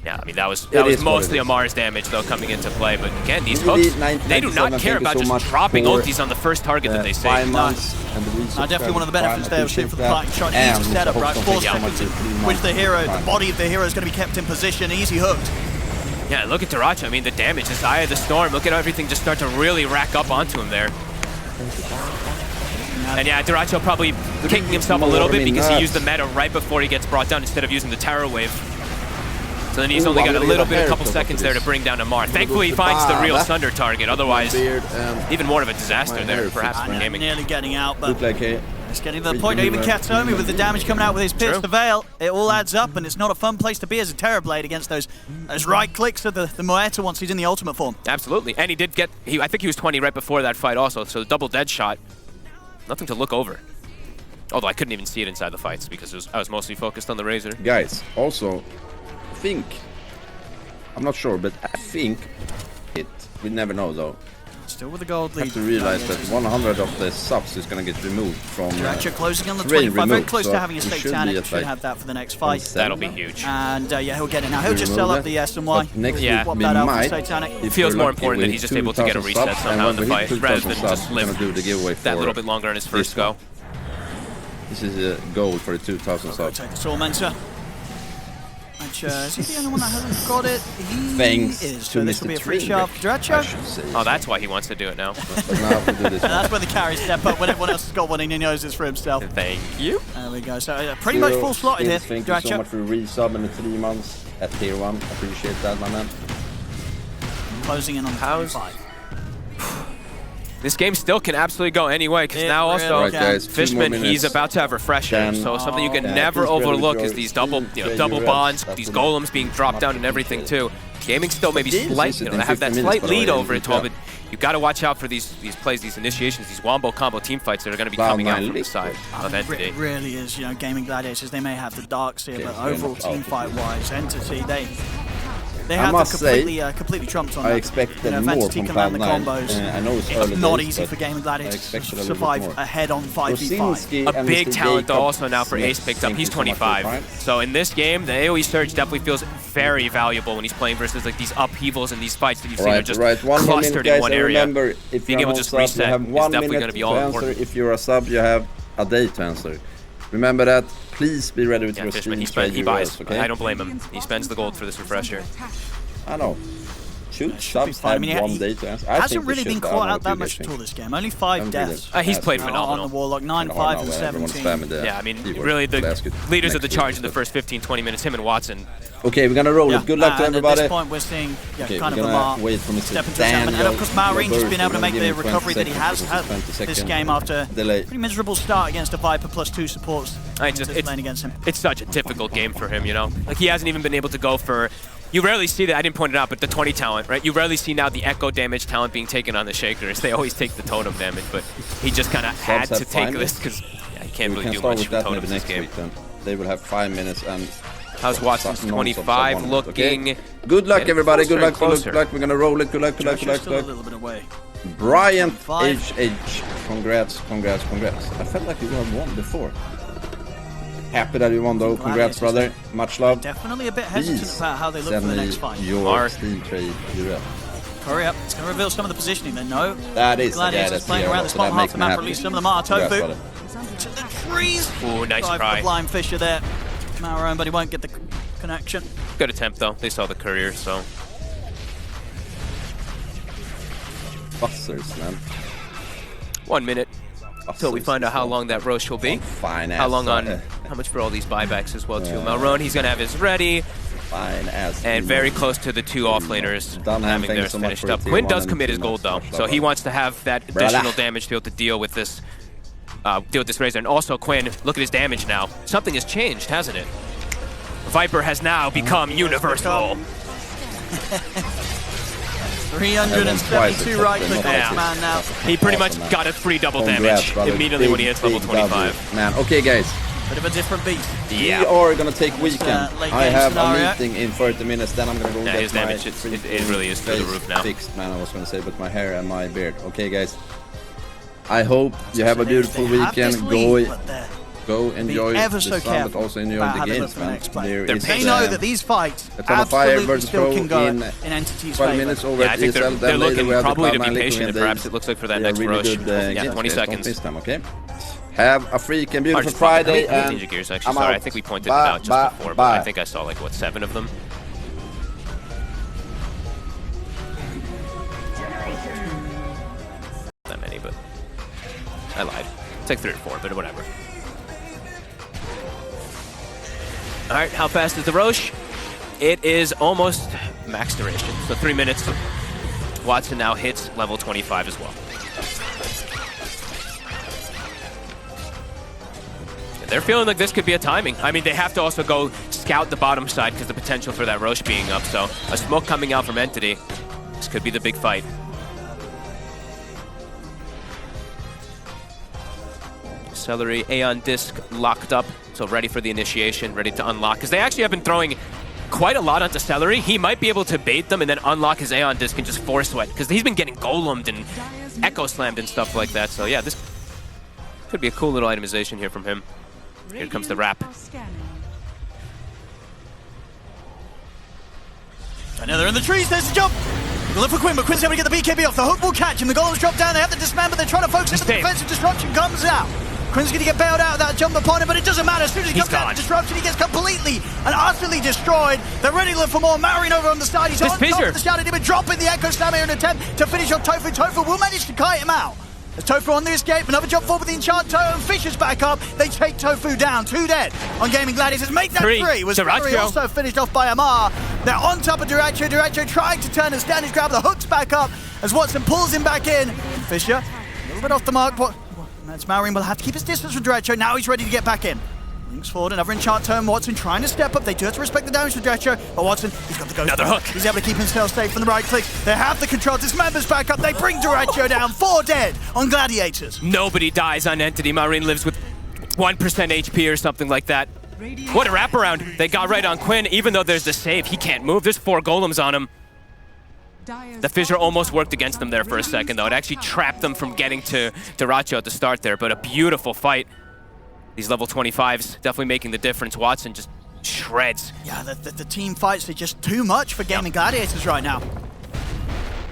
[SPEAKER 1] Yeah, I mean, that was mostly Amar's damage, though, coming into play. But again, these hooks, they do not care about just dropping ultis on the first target that they see.
[SPEAKER 3] Definitely one of the benefits there was for the parting shot. Easy setup, right? 4 seconds with the hero. The body of the hero is going to be kept in position. Easy hooked.
[SPEAKER 1] Yeah, look at Duracho. I mean, the damage, this Eye of the Storm. Look at everything just start to really rack up onto him there. And yeah, Duracho probably kicking himself a little bit because he used the meta right before he gets brought down instead of using the Terror Wave. So then he's only got a couple seconds there to bring down Amar. Thankfully, he finds the real Sunder target. Otherwise, even more of a disaster there, perhaps, for gaming.
[SPEAKER 3] Nearly getting out, but it's getting to the point. Even Katomi, with the damage coming out with his Pierce the Veil, it all adds up, and it's not a fun place to be as a Terrorblade against those right clicks of the Moeta once he's in the ultimate form.
[SPEAKER 1] Absolutely, and he did get, I think he was 20 right before that fight also, so the double dead shot, nothing to look over. Although I couldn't even see it inside the fights because I was mostly focused on the Razor.
[SPEAKER 4] Guys, also, I'm not sure, but I think we never know though.
[SPEAKER 3] Still with the gold lead.
[SPEAKER 4] You have to realize that 100 of the subs is going to get removed from
[SPEAKER 3] Duracho closing on the 25, very close to having a Satanic. Should have that for the next fight.
[SPEAKER 1] That'll be huge.
[SPEAKER 3] And yeah, he'll get it now. He'll just sell up the S and Y.
[SPEAKER 1] Yeah,
[SPEAKER 3] swap that out for Satanic.
[SPEAKER 1] It feels more important that he's just able to get a reset somehow in the fight rather than just live that little bit longer on his first go.
[SPEAKER 4] This is a goal for the 2,000 subs.
[SPEAKER 3] Take the Tormentor. Is he the only one that hasn't got it?
[SPEAKER 4] Thanks
[SPEAKER 3] is. So this will be a free shot for Duracho.
[SPEAKER 1] Oh, that's why he wants to do it now.
[SPEAKER 3] That's where the carries step up when everyone else has got one and he knows it's for himself.
[SPEAKER 1] Thank you.
[SPEAKER 3] There we go. So pretty much full slotted here.
[SPEAKER 4] Thank you so much for resub in the 3 months at tier 1. Appreciate that, my man.
[SPEAKER 3] Closing in on the 5.
[SPEAKER 1] This game still can absolutely go anyway, because now also Fishman, he's about to have refresher. So something you can never overlook is these double bonds, these golems being dropped down and everything too. Gaming still maybe slight, they have that slight lead over it, but you've got to watch out for these plays, these initiations, these wombo combo team fights that are going to be coming out from the side of Entity.
[SPEAKER 3] It really is, Gaming Gladiators, they may have the darks here, but overall team fight wise, Entity, they have completely trumped on that.
[SPEAKER 4] I expected more from Cloud9. I know it's early
[SPEAKER 3] not
[SPEAKER 4] days,
[SPEAKER 3] easy for Gaming Gladiators to survive ahead on 5v5.
[SPEAKER 1] A big talent though also now for Ace picked up. He's 25. So in this game, the AoE Surge definitely feels very valuable when he's playing versus like these upheavals and these fights that you've seen are just clustered in one area.
[SPEAKER 4] Remember, if
[SPEAKER 1] being able to just reset is definitely going to be all important.
[SPEAKER 4] If you're a sub, you have a day to answer. Remember that. Please be ready with your
[SPEAKER 1] Fishman,
[SPEAKER 4] stream.
[SPEAKER 1] he buys. Okay? I don't blame him. He spends the gold for this refresher.
[SPEAKER 4] I know. Subs have 1 day to answer.
[SPEAKER 3] Hasn't really been caught out that much at all this game. Only 5 deaths.
[SPEAKER 1] He's played phenomenal.
[SPEAKER 3] On the Warlock, 9, 5, and 17.
[SPEAKER 1] Yeah, I mean, really the leaders of the charge in the first 15-20 minutes, him and Watson.
[SPEAKER 4] Okay, we're gonna roll it. Good luck to everybody.
[SPEAKER 3] At this point, we're seeing kind of Amar step into the and of course, Marin has been able to make the recovery that he has had this game after a pretty miserable start against a Viper plus 2 supports. It's
[SPEAKER 1] such a difficult game for him, Like, he hasn't even been able to go for... You rarely see that, I didn't point it out, but the 20 talent, right? You rarely see now the echo damage talent being taken on the Shakers. They always take the totem damage, but he just kind of had to take this because he can't really do much with totems this game.
[SPEAKER 4] They will have 5 minutes and...
[SPEAKER 1] How's Watson's 25 looking?
[SPEAKER 4] Okay. Good luck, everybody. Good luck. We're gonna roll it. Good luck.
[SPEAKER 3] A little bit away.
[SPEAKER 4] Bryant HH. Congrats. I felt like you won before. Happy that you won though. Congrats, brother. Much love.
[SPEAKER 3] Definitely a bit hesitant about how they look for the next fight.
[SPEAKER 4] Your Steam trade.
[SPEAKER 3] Hurry up. It's going to reveal some of the positioning then. No.
[SPEAKER 4] That is.
[SPEAKER 3] Gladiators playing around this bottom half of the map. Release some of them are. Tofu. To the trees.
[SPEAKER 1] Ooh, nice try.
[SPEAKER 3] The blind fisher there. Maroon, but he won't get the connection.
[SPEAKER 1] Good attempt though. They saw the courier, so.
[SPEAKER 4] Buzzers, man.
[SPEAKER 1] 1 minute until we find out how long that Roche will be.
[SPEAKER 4] Fine ass.
[SPEAKER 1] How long on, how much for all these buybacks as well, too. Malrone, he's going to have his ready.
[SPEAKER 4] Fine ass.
[SPEAKER 1] And very close to the 2 offlaners
[SPEAKER 4] Done,
[SPEAKER 1] having theirs
[SPEAKER 4] so
[SPEAKER 1] finished up. Quinn does commit his gold, though, so he wants to have that additional damage to be able to deal with this Razor. And also, Quinn, look at his damage now. Something has changed, hasn't it? Viper has now become universal.
[SPEAKER 3] 372 right click on this man now.
[SPEAKER 1] He pretty much got a free double damage immediately when he hits level 25.
[SPEAKER 4] Man, okay guys.
[SPEAKER 3] Bit of a different beast.
[SPEAKER 1] Yeah.
[SPEAKER 4] We are gonna take weekend. I have
[SPEAKER 3] scenario.
[SPEAKER 4] a meeting in 30 minutes, then I'm gonna go get
[SPEAKER 1] His damage,
[SPEAKER 4] my
[SPEAKER 1] it really is through the roof now.
[SPEAKER 4] fixed, man, I was gonna say, but my hair and my beard. Okay guys. I hope you have a beautiful weekend. Go enjoy the sun, but also enjoy the games, man.
[SPEAKER 3] They know that these fights absolutely still can go in Entity's
[SPEAKER 4] 12
[SPEAKER 3] favor.
[SPEAKER 4] minutes over
[SPEAKER 1] Yeah, I
[SPEAKER 4] at
[SPEAKER 1] think
[SPEAKER 4] ESL,
[SPEAKER 1] they're
[SPEAKER 4] then
[SPEAKER 1] looking
[SPEAKER 4] we have the
[SPEAKER 1] probably to be
[SPEAKER 4] Cloud9 Liquid,
[SPEAKER 1] patient, and
[SPEAKER 4] they-
[SPEAKER 1] perhaps it looks like for that
[SPEAKER 4] they are
[SPEAKER 1] next
[SPEAKER 4] really
[SPEAKER 1] Roche.
[SPEAKER 4] good,
[SPEAKER 1] Yeah,
[SPEAKER 4] games,
[SPEAKER 1] 20
[SPEAKER 4] guys. Don't
[SPEAKER 1] seconds.
[SPEAKER 4] miss them, okay? Have a freaking beautiful
[SPEAKER 1] Just
[SPEAKER 4] Friday,
[SPEAKER 1] how many
[SPEAKER 4] and
[SPEAKER 1] Ninja Gears, actually,
[SPEAKER 4] I'm
[SPEAKER 1] sorry,
[SPEAKER 4] out.
[SPEAKER 1] I think we pointed
[SPEAKER 4] Bye,
[SPEAKER 1] it out just
[SPEAKER 4] bye,
[SPEAKER 1] before, but
[SPEAKER 4] bye.
[SPEAKER 1] I think I saw like, what, 7 of them? Not many, but I lied. It's like 3 or 4, but whatever. All right, how fast is the Roche? It is almost max duration, so 3 minutes. Watson now hits level 25 as well. They're feeling like this could be a timing. I mean, they have to also go scout the bottom side because the potential for that Roche being up. So a smoke coming out from Entity. This could be the big fight. Celery, Aeon Disc locked up. So ready for the initiation, ready to unlock. Because they actually have been throwing quite a lot onto Celery. He might be able to bait them and then unlock his Aeon Disc and just force sweat. Because he's been getting golemed and echo slammed and stuff like that. So yeah, this could be a cool little itemization here from him. Here comes the wrap.
[SPEAKER 3] I know they're in the trees, there's the jump! They'll look for Quinn, but Quinn's able to get the BKB off. The hook will catch him, the golems drop down, they have the dismount, but they're trying to focus into the defensive disruption comes out. Quinn's going to get bailed out of that jump upon him, but it doesn't matter. As soon as he comes out of the disruption, he gets completely and utterly destroyed. They're ready to look for more. Marine over on the side, he's on top of the Shadow Demon, dropping the Echo Slam here in an attempt to finish on Tofu. Tofu will manage to kite him out. As Tofu on the escape, another jump forward with the Enchant Toe, and Fisher's back up. They take Tofu down, 2 dead on Gaming Gladiators. Make that 3. Was Fury also finished off by Amar. They're on top of Duracho. Duracho trying to turn and stand his grab. The hook's back up as Watson pulls him back in. Fisher, a little bit off the mark. That's Marine will have to keep his distance from Duracho. Now he's ready to get back in. Links forward, another Enchant Toe. Watson trying to step up. They do have to respect the damage from Duracho, but Watson, he's got the ghost.
[SPEAKER 1] Another hook.
[SPEAKER 3] He's able to keep himself safe from the right click. They have the control. Dismember's back up. They bring Duracho down. 4 dead on Gladiators.
[SPEAKER 1] Nobody dies on Entity. Marine lives with 1% HP or something like that. What a wraparound. They got right on Quinn. Even though there's the save, he can't move. There's 4 golems on him. The Fissure almost worked against them there for a second, though. It actually trapped them from getting to Duracho at the start there, but a beautiful fight. These level 25s definitely making the difference. Watson just shreds.
[SPEAKER 3] Yeah, the team fights are just too much for Gaming Gladiators right now.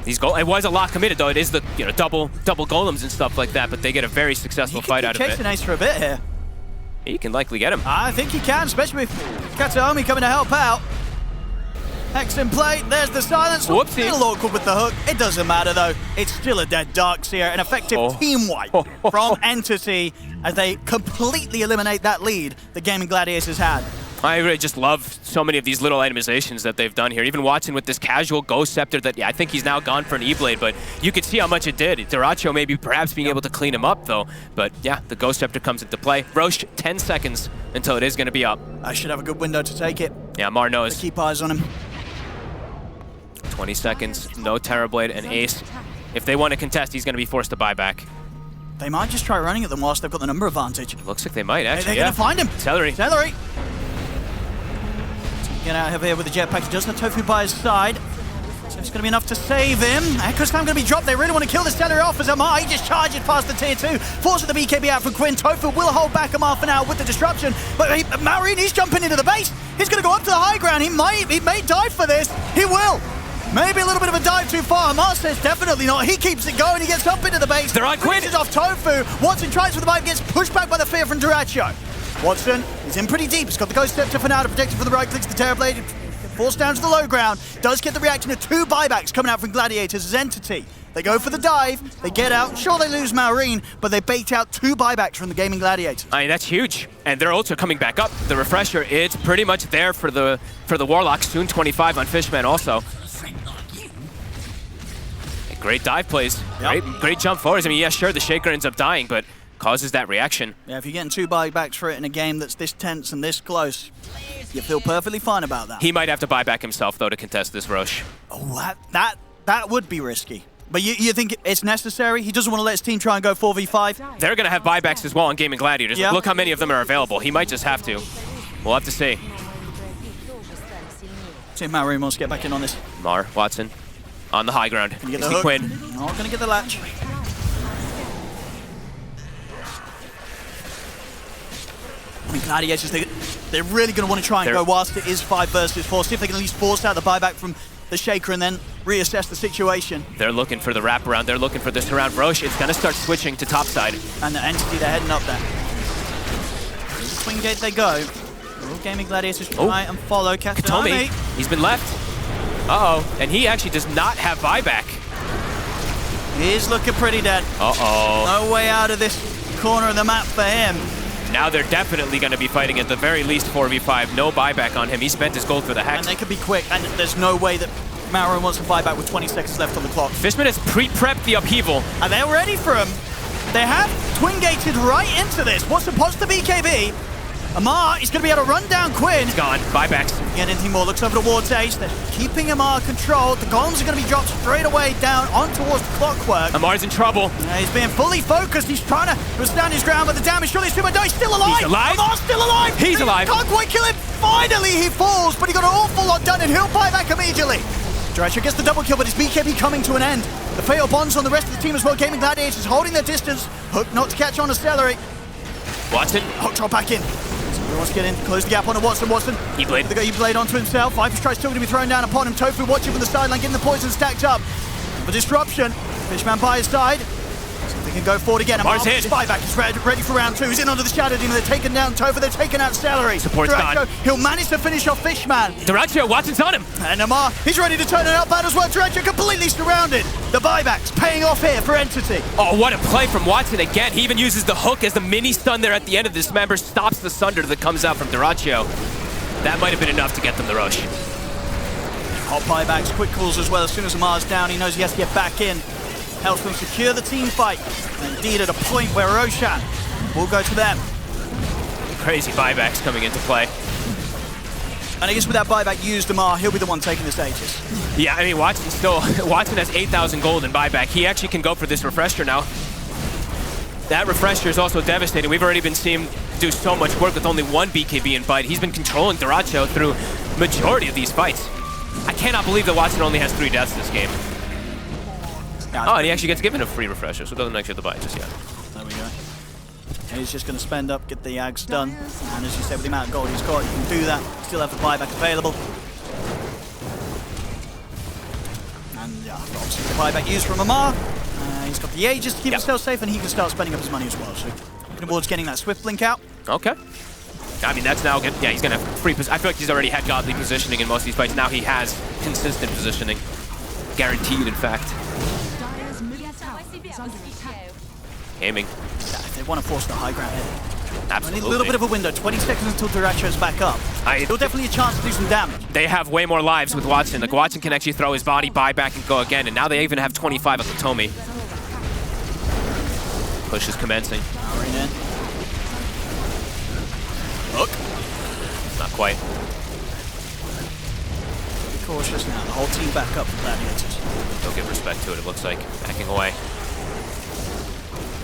[SPEAKER 1] These it was a lot committed, though. It is the double golems and stuff like that, but they get a very successful fight out of it.
[SPEAKER 3] He can chase an ace for a bit here.
[SPEAKER 1] He can likely get him.
[SPEAKER 3] I think he can, especially with Katsuomi coming to help out. Hex in play, there's the silence.
[SPEAKER 1] Whoopsie.
[SPEAKER 3] A little awkward with the hook. It doesn't matter though. It's still a dead Darkseer, an effective team wipe from Entity as they completely eliminate that lead that Gaming Gladiators had.
[SPEAKER 1] I really just love so many of these little itemizations that they've done here. Even Watson with this casual Ghost Scepter that, I think he's now gone for an E-Blade, but you could see how much it did. Duracho maybe perhaps being able to clean him up, though. But yeah, the Ghost Scepter comes into play. Roche, 10 seconds until it is going to be up.
[SPEAKER 3] I should have a good window to take it.
[SPEAKER 1] Yeah, Mar knows.
[SPEAKER 3] Keep eyes on him.
[SPEAKER 1] 20 seconds, no Terrorblade, and Ace. If they want to contest, he's going to be forced to buy back.
[SPEAKER 3] They might just try running at them whilst they've got the number advantage.
[SPEAKER 1] Looks like they might, actually.
[SPEAKER 3] They're going to find him.
[SPEAKER 1] Celery.
[SPEAKER 3] Celery. Get out of here with the jetpack. He does have Tofu by his side. So it's going to be enough to save him. Echo Slam going to be dropped. They really want to kill the Celery off as Amar. He just charges past the tier 2. Forces the BKB out from Quinn. Tofu will hold back Amar for now with the disruption. But Marine, he's jumping into the base. He's going to go up to the high ground. He may dive for this. He will. Maybe a little bit of a dive too far. Amar says definitely not. He keeps it going. He gets up into the base.
[SPEAKER 1] They're on Quinn.
[SPEAKER 3] Off Tofu. Watson tries for the bite. Gets pushed back by the fear from Duracho. Watson is in pretty deep. He's got the Ghost Scepter for now to protect him from the right clicks. The Terrorblade forced down to the low ground. Does get the reaction of 2 buybacks coming out from Gladiators as Entity. They go for the dive, they get out. Sure, they lose Maureen, but they bait out 2 buybacks from the Gaming Gladiators.
[SPEAKER 1] I mean, that's huge. And they're also coming back up. The refresher, it's pretty much there for the Warlock. Soon 25 on Fishman also. Great dive plays.
[SPEAKER 3] Yep.
[SPEAKER 1] Great jump forwards. I mean, yeah, sure, the Shaker ends up dying, but causes that reaction.
[SPEAKER 3] Yeah, if you're getting 2 buybacks for it in a game that's this tense and this close, you feel perfectly fine about that.
[SPEAKER 1] He might have to buy back himself, though, to contest this Roche.
[SPEAKER 3] Oh, that would be risky. But you think it's necessary? He doesn't want to let his team try and go 4v5?
[SPEAKER 1] They're going to have buybacks as well on Gaming Gladiators.
[SPEAKER 3] Yeah.
[SPEAKER 1] Look how many of them are available. He might just have to. We'll have to see.
[SPEAKER 3] See if Maureen wants to get back in on this.
[SPEAKER 1] Mar, Watson, on the high ground.
[SPEAKER 3] Can you get
[SPEAKER 1] Is
[SPEAKER 3] the
[SPEAKER 1] he
[SPEAKER 3] hook?
[SPEAKER 1] Quinn?
[SPEAKER 3] Not going to get the latch. I mean, Gladiators, they're really going to want to try and go whilst it is 5 versus 4. See if they can at least force out the buyback from the Shaker and then reassess the situation.
[SPEAKER 1] They're looking for the wraparound. They're looking for the surround. Roche is going to start switching to topside.
[SPEAKER 3] And the Entity, they're heading up there. The Twin Gate they go. All Gaming Gladiators try and follow
[SPEAKER 1] Katomi, he's been left. Uh-oh, and he actually does not have buyback.
[SPEAKER 3] He's looking pretty dead.
[SPEAKER 1] Uh-oh.
[SPEAKER 3] No way out of this corner of the map for him.
[SPEAKER 1] Now they're definitely going to be fighting at the very least 4v5. No buyback on him. He spent his gold for the Hex.
[SPEAKER 3] And they could be quick, and there's no way that Mauro wants to buyback with 20 seconds left on the clock.
[SPEAKER 1] Fishman has pre-prepped the upheaval.
[SPEAKER 3] And they're ready for him. They have twin-gated right into this. What's supposed to be KB? Amar is going to be able to run down Quinn.
[SPEAKER 1] He's gone. Buybacks.
[SPEAKER 3] Get anything more. Looks over towards Ace. They're keeping Amar controlled. The golems are going to be dropped straight away down on towards the clockwork.
[SPEAKER 1] Amar's in trouble.
[SPEAKER 3] He's being fully focused. He's trying to stand his ground, but the damage surely is too much. No, he's still alive.
[SPEAKER 1] He's alive.
[SPEAKER 3] Amar's still alive.
[SPEAKER 1] He's alive.
[SPEAKER 3] Can't quite kill him. Finally, he falls, but he got an awful lot done, and he'll buy back immediately. Dratcher gets the double kill, but his BKB coming to an end. The fail bonds on the rest of the team as well. Gaming Gladiators holding their distance. Hook not to catch on a Celery.
[SPEAKER 1] Watson.
[SPEAKER 3] Hook drop back in. He wants to get in, close the gap onto Watson.
[SPEAKER 1] E-Blade.
[SPEAKER 3] The E-Blade onto himself. Viper's tries still going to be thrown down upon him. Tofu watching from the sideline, getting the poison stacked up. The disruption. Fishman by his side. See if they can go forward again.
[SPEAKER 1] Mars hit.
[SPEAKER 3] Spyback is ready for round 2. He's in under the Shadow Demon. They're taking down Tofu. They're taking out Celery.
[SPEAKER 1] Support's gone.
[SPEAKER 3] He'll manage to finish off Fishman.
[SPEAKER 1] Duracio, Watson's on him.
[SPEAKER 3] And Amar, he's ready to turn it out bad as well. Duracio completely surrounded. The buybacks paying off here for Entity.
[SPEAKER 1] Oh, what a play from Watson again. He even uses the hook as the mini stun there at the end of this member, stops the Sunder that comes out from Duracio. That might have been enough to get them the rush.
[SPEAKER 3] Hot buybacks, quick calls as well. As soon as Amar's down, he knows he has to get back in. Helps them secure the team fight. And indeed, at a point where Roshan will go to them.
[SPEAKER 1] Crazy buybacks coming into play.
[SPEAKER 3] And I guess with that buyback used, Amar, he'll be the one taking the stages.
[SPEAKER 1] Yeah, I mean, Watson has 8,000 gold in buyback. He actually can go for this refresher now. That refresher is also devastating. We've already been seeing him do so much work with only 1 BKB in fight. He's been controlling Duracio through majority of these fights. I cannot believe that Watson only has 3 deaths this game. Oh, and he actually gets given a free refresher, so doesn't actually have to buy it just yet.
[SPEAKER 3] There we go. And he's just going to spend up, get the Ags done. And as you said, with the amount of gold he's got, he can do that. Still have the buyback available. And yeah, obviously the buyback used from Amar. He's got the Aegis to keep himself safe, and he can start spending up his money as well. So looking towards getting that Swift Blink out.
[SPEAKER 1] Okay. I mean, that's now good. Yeah, he's going to have free position. I feel like he's already had godly positioning in most of these fights. Now he has consistent positioning. Guaranteed, in fact. Aiming.
[SPEAKER 3] They want to force the high ground in.
[SPEAKER 1] Absolutely.
[SPEAKER 3] Only a little bit of a window. 20 seconds until Duracio's back up. Still definitely a chance to do some damage.
[SPEAKER 1] They have way more lives with Watson. Like, Watson can actually throw his body, buy back, and go again. And now they even have 25 of Katomi. Push is commencing.
[SPEAKER 3] Powering in. Hook.
[SPEAKER 1] Not quite.
[SPEAKER 3] Be cautious now. The whole team back up for Gladiators.
[SPEAKER 1] They'll give respect to it, it looks like. Backing away.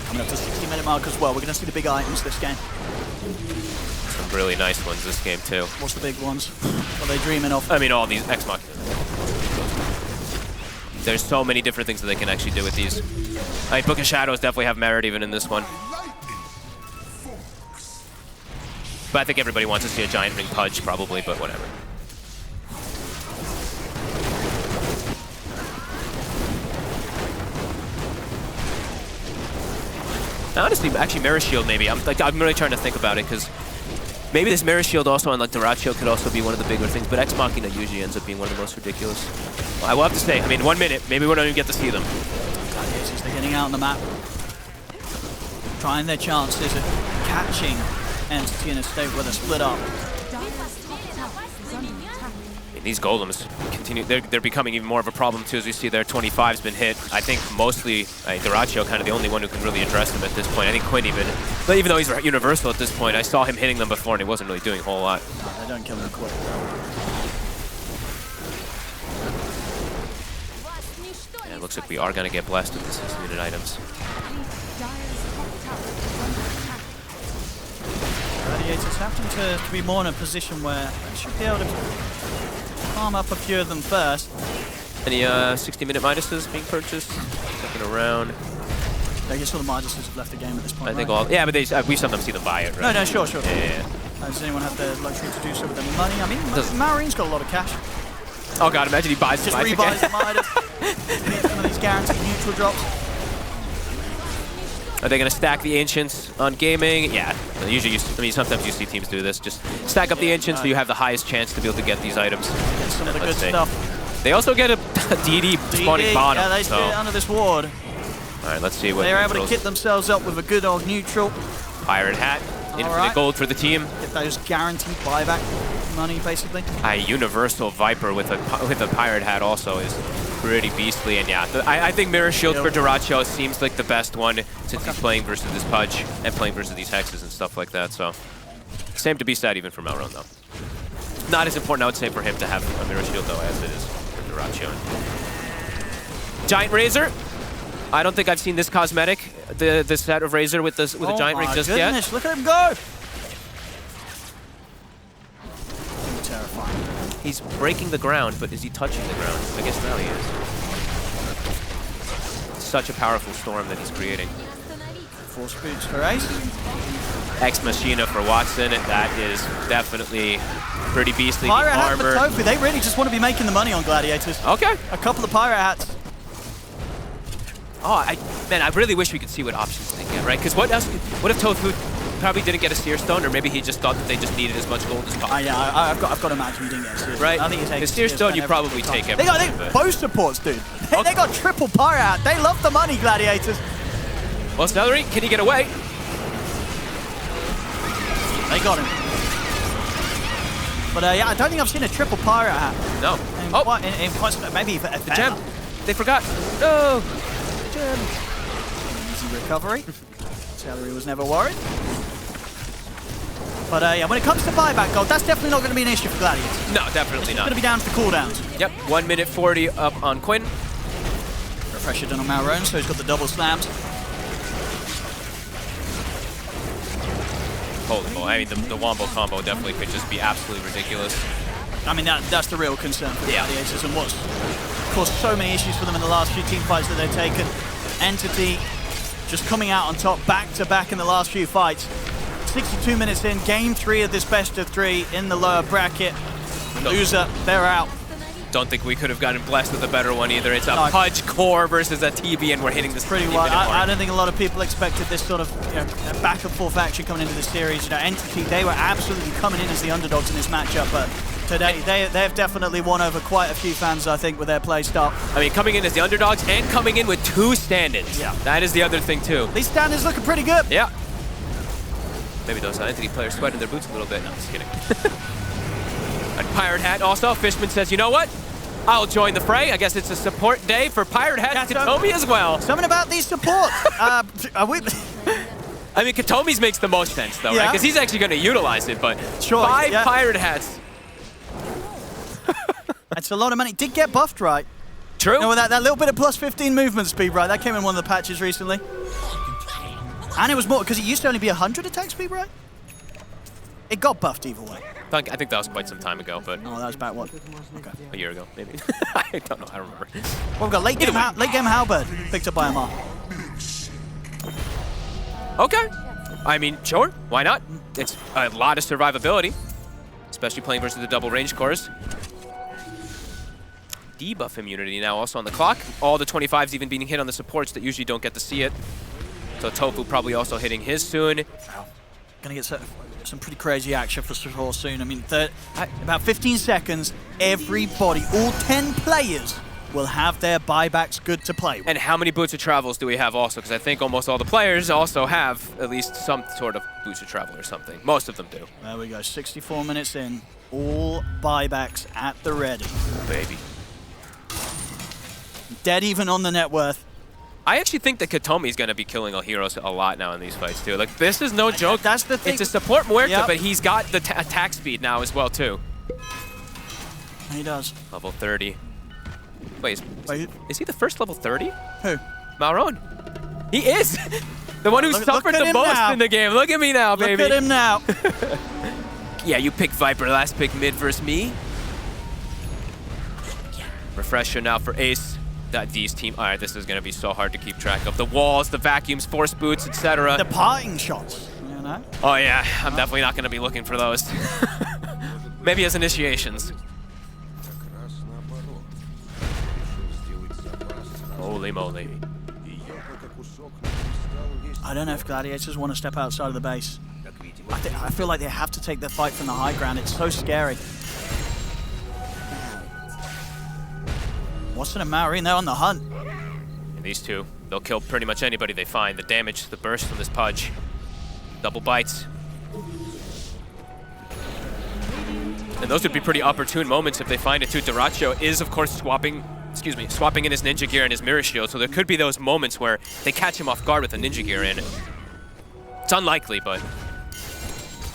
[SPEAKER 3] Coming up to the 60-minute mark as well. We're going to see the big items this game.
[SPEAKER 1] Some really nice ones this game, too.
[SPEAKER 3] What's the big ones? What are they dreaming of?
[SPEAKER 1] I mean, all these X-Mach. There's so many different things that they can actually do with these. I mean, Book of Shadows definitely have merit even in this one. But I think everybody wants to see a Giant Ring Pudge, probably, but whatever. Honestly, actually, Mirror Shield maybe. I'm really trying to think about it, because maybe this Mirror Shield also on like Duracio could also be one of the bigger things, but Ex Machina usually ends up being one of the most ridiculous. Well, I will have to say, I mean, 1 minute, maybe we don't even get to see them.
[SPEAKER 3] as they're getting out on the map. Trying their chances at catching Entity in a state where they're split up.
[SPEAKER 1] These golems continue, they're becoming even more of a problem too, as we see their 25's been hit. I think mostly Dyrachyo kind of the only one who can really address them at this point. I think Quinn even though he's universal at this point, I saw him hitting them before and he wasn't really doing a whole lot.
[SPEAKER 3] No, they don't kill him quick.
[SPEAKER 1] Yeah, it looks like we are going to get blessed with the 6-minute items.
[SPEAKER 3] Gladiators happen to be more in a position where they should be able to farm up a few of them first.
[SPEAKER 1] Any 60-minute Midases being purchased? Looking around.
[SPEAKER 3] I guess all the Midases have left the game at this point,
[SPEAKER 1] I think
[SPEAKER 3] right?
[SPEAKER 1] all, yeah, but we sometimes see them buy it, right?
[SPEAKER 3] No, sure.
[SPEAKER 1] Yeah.
[SPEAKER 3] Does anyone have the luxury to do so with their money? I mean, Marine's got a lot of cash.
[SPEAKER 1] Oh god, imagine he buys
[SPEAKER 3] Just
[SPEAKER 1] the
[SPEAKER 3] rebuys the Midas. Some of these guaranteed neutral drops.
[SPEAKER 1] Are they going to stack the Ancients on gaming? Yeah. Usually, sometimes you see teams do this. Just stack up the Ancients so you have the highest chance to be able to get these items.
[SPEAKER 3] Get some of the good stuff.
[SPEAKER 1] They also get a DD spawning bottom.
[SPEAKER 3] Yeah, they stay under this ward.
[SPEAKER 1] All right, let's see what
[SPEAKER 3] they're able to kit themselves up with a good old neutral.
[SPEAKER 1] Pirate Hat. Infinite gold for the team.
[SPEAKER 3] Get those guaranteed buyback money, basically.
[SPEAKER 1] A universal Viper with a Pirate Hat also is pretty beastly, and yeah, I think Mirror Shield for Dyrachyo seems like the best one since he's playing versus this Pudge and playing versus these Hexes and stuff like that, so same to be said even for Melron though. Not as important, I would say, for him to have a Mirror Shield though as it is for Dyrachyo. Giant Razor. I don't think I've seen this cosmetic, the set of Razor with a Giant Ring just yet.
[SPEAKER 3] Look at him go! Terrifying.
[SPEAKER 1] He's breaking the ground, but is he touching the ground? I guess now he is. Such a powerful storm that he's creating.
[SPEAKER 3] Force boots for Ace.
[SPEAKER 1] Ex Machina for Watson, and that is definitely pretty beastly.
[SPEAKER 3] Pirate Hat
[SPEAKER 1] armor.
[SPEAKER 3] for Tofu. They really just want to be making the money on Gladiators.
[SPEAKER 1] Okay.
[SPEAKER 3] A couple of Pirate Hats.
[SPEAKER 1] Oh, man, I really wish we could see what options they get, right? Because what if Tofu probably didn't get a Seer Stone, or maybe he just thought that they just needed as much gold as possible?
[SPEAKER 3] Yeah, I've got to imagine he didn't get a Seer Stone.
[SPEAKER 1] Right?
[SPEAKER 3] I think
[SPEAKER 1] the Seer Stone you probably take every
[SPEAKER 3] They got both supports, dude. They got triple Pirate Hat. They love the money, Gladiators.
[SPEAKER 1] Well, Celery, can he get away?
[SPEAKER 3] They got him. But yeah, I don't think I've seen a triple Pirate Hat.
[SPEAKER 1] No.
[SPEAKER 3] Maybe a
[SPEAKER 1] the gem. They forgot. No. Gem.
[SPEAKER 3] Easy recovery. Celery was never worried. But yeah, when it comes to buyback gold, that's definitely not going to be an issue for Gladiators.
[SPEAKER 1] No, definitely not.
[SPEAKER 3] It's going to be down to the cooldowns.
[SPEAKER 1] Yep, 1 minute 40 up on Quinn.
[SPEAKER 3] Pressure done on Malrone, so he's got the double slams.
[SPEAKER 1] Holy moly, I mean, the Wombo combo definitely could just be absolutely ridiculous.
[SPEAKER 3] I mean, that's the real concern for the Gladiators, and what's caused so many issues for them in the last few team fights that they've taken. Entity just coming out on top back-to-back in the last few fights. 62 minutes in, game 3 of this best of 3 in the lower bracket. Loser, they're out.
[SPEAKER 1] Don't think we could have gotten blessed with a better one either. It's a Pudge core versus a TB, and we're hitting this
[SPEAKER 3] pretty well. I don't think a lot of people expected this sort of back and forth action coming into the series. Entity, they were absolutely coming in as the underdogs in this matchup, but today they've definitely won over quite a few fans, I think, with their play style.
[SPEAKER 1] I mean, coming in as the underdogs and coming in with 2 stand-ins. Yeah, that is the other thing too.
[SPEAKER 3] These stand-ins looking pretty good.
[SPEAKER 1] Yeah. Maybe those Entity players sweating their boots a little bit. No, just kidding. And Pirate Hat also. Fishman says, you know what? I'll join the fray. I guess it's a support day for Pirate Hat and Katomi as well.
[SPEAKER 3] Something about these supports.
[SPEAKER 1] I mean, Katomi's makes the most sense, though, right? Because he's actually going to utilize it, but 5 Pirate Hats.
[SPEAKER 3] That's a lot of money. Did get buffed, right?
[SPEAKER 1] True.
[SPEAKER 3] You know, that little bit of plus 15 movement speed, right? That came in one of the patches recently. And it was more, because it used to only be 100 attack speed, right? It got buffed either way.
[SPEAKER 1] I think that was quite some time ago, but...
[SPEAKER 3] Oh, that was about what?
[SPEAKER 1] Okay. A year ago, maybe. I don't know, I don't remember.
[SPEAKER 3] Well, we've got late game Halberd picked up by Amar.
[SPEAKER 1] Okay. I mean, sure, why not? It's a lot of survivability, especially playing versus the double range cores. Debuff immunity now also on the clock. All the 25s even being hit on the supports that usually don't get to see it. So Tofu probably also hitting his soon.
[SPEAKER 3] Wow. Gonna get some pretty crazy action for soon. I mean, about 15 seconds, everybody, all 10 players will have their buybacks good to play with.
[SPEAKER 1] And how many boots of travels do we have also? Because I think almost all the players also have at least some sort of boots of travel or something. Most of them do.
[SPEAKER 3] There we go, 64 minutes in. All buybacks at the ready.
[SPEAKER 1] Baby.
[SPEAKER 3] Dead even on the net worth.
[SPEAKER 1] I actually think that Katomi's going to be killing our heroes a lot now in these fights, too. Like, this is no joke.
[SPEAKER 3] That's the thing.
[SPEAKER 1] It's a support Muerta,
[SPEAKER 3] Yep.
[SPEAKER 1] but he's got the attack speed now as well, too.
[SPEAKER 3] He does.
[SPEAKER 1] Level 30. Wait,
[SPEAKER 3] Wait.
[SPEAKER 1] is he the first level 30?
[SPEAKER 3] Who?
[SPEAKER 1] Mauron. He is! The one who suffered
[SPEAKER 3] look at
[SPEAKER 1] the
[SPEAKER 3] him
[SPEAKER 1] most
[SPEAKER 3] now.
[SPEAKER 1] in the game. Look at me now, baby.
[SPEAKER 3] Look at him now.
[SPEAKER 1] Yeah, you pick Viper last pick mid versus me. Refresher now for Ace. That D's team. All right, this is going to be so hard to keep track of. The walls, the vacuums, force boots, etc.
[SPEAKER 3] The parting shots, you know?
[SPEAKER 1] Oh yeah, I'm definitely not going to be looking for those. Maybe as initiations. Holy moly.
[SPEAKER 3] I don't know if Gladiators want to step outside of the base. I feel like they have to take the fight from the high ground. It's so scary. Watson and Maureen, they're on the hunt.
[SPEAKER 1] And these two, they'll kill pretty much anybody they find. The damage, the burst from this Pudge. Double bites. And those would be pretty opportune moments if they find it too. Dyrachyo is, of course, swapping in his ninja gear and his mirror shield, so there could be those moments where they catch him off guard with a ninja gear in. It's unlikely, but...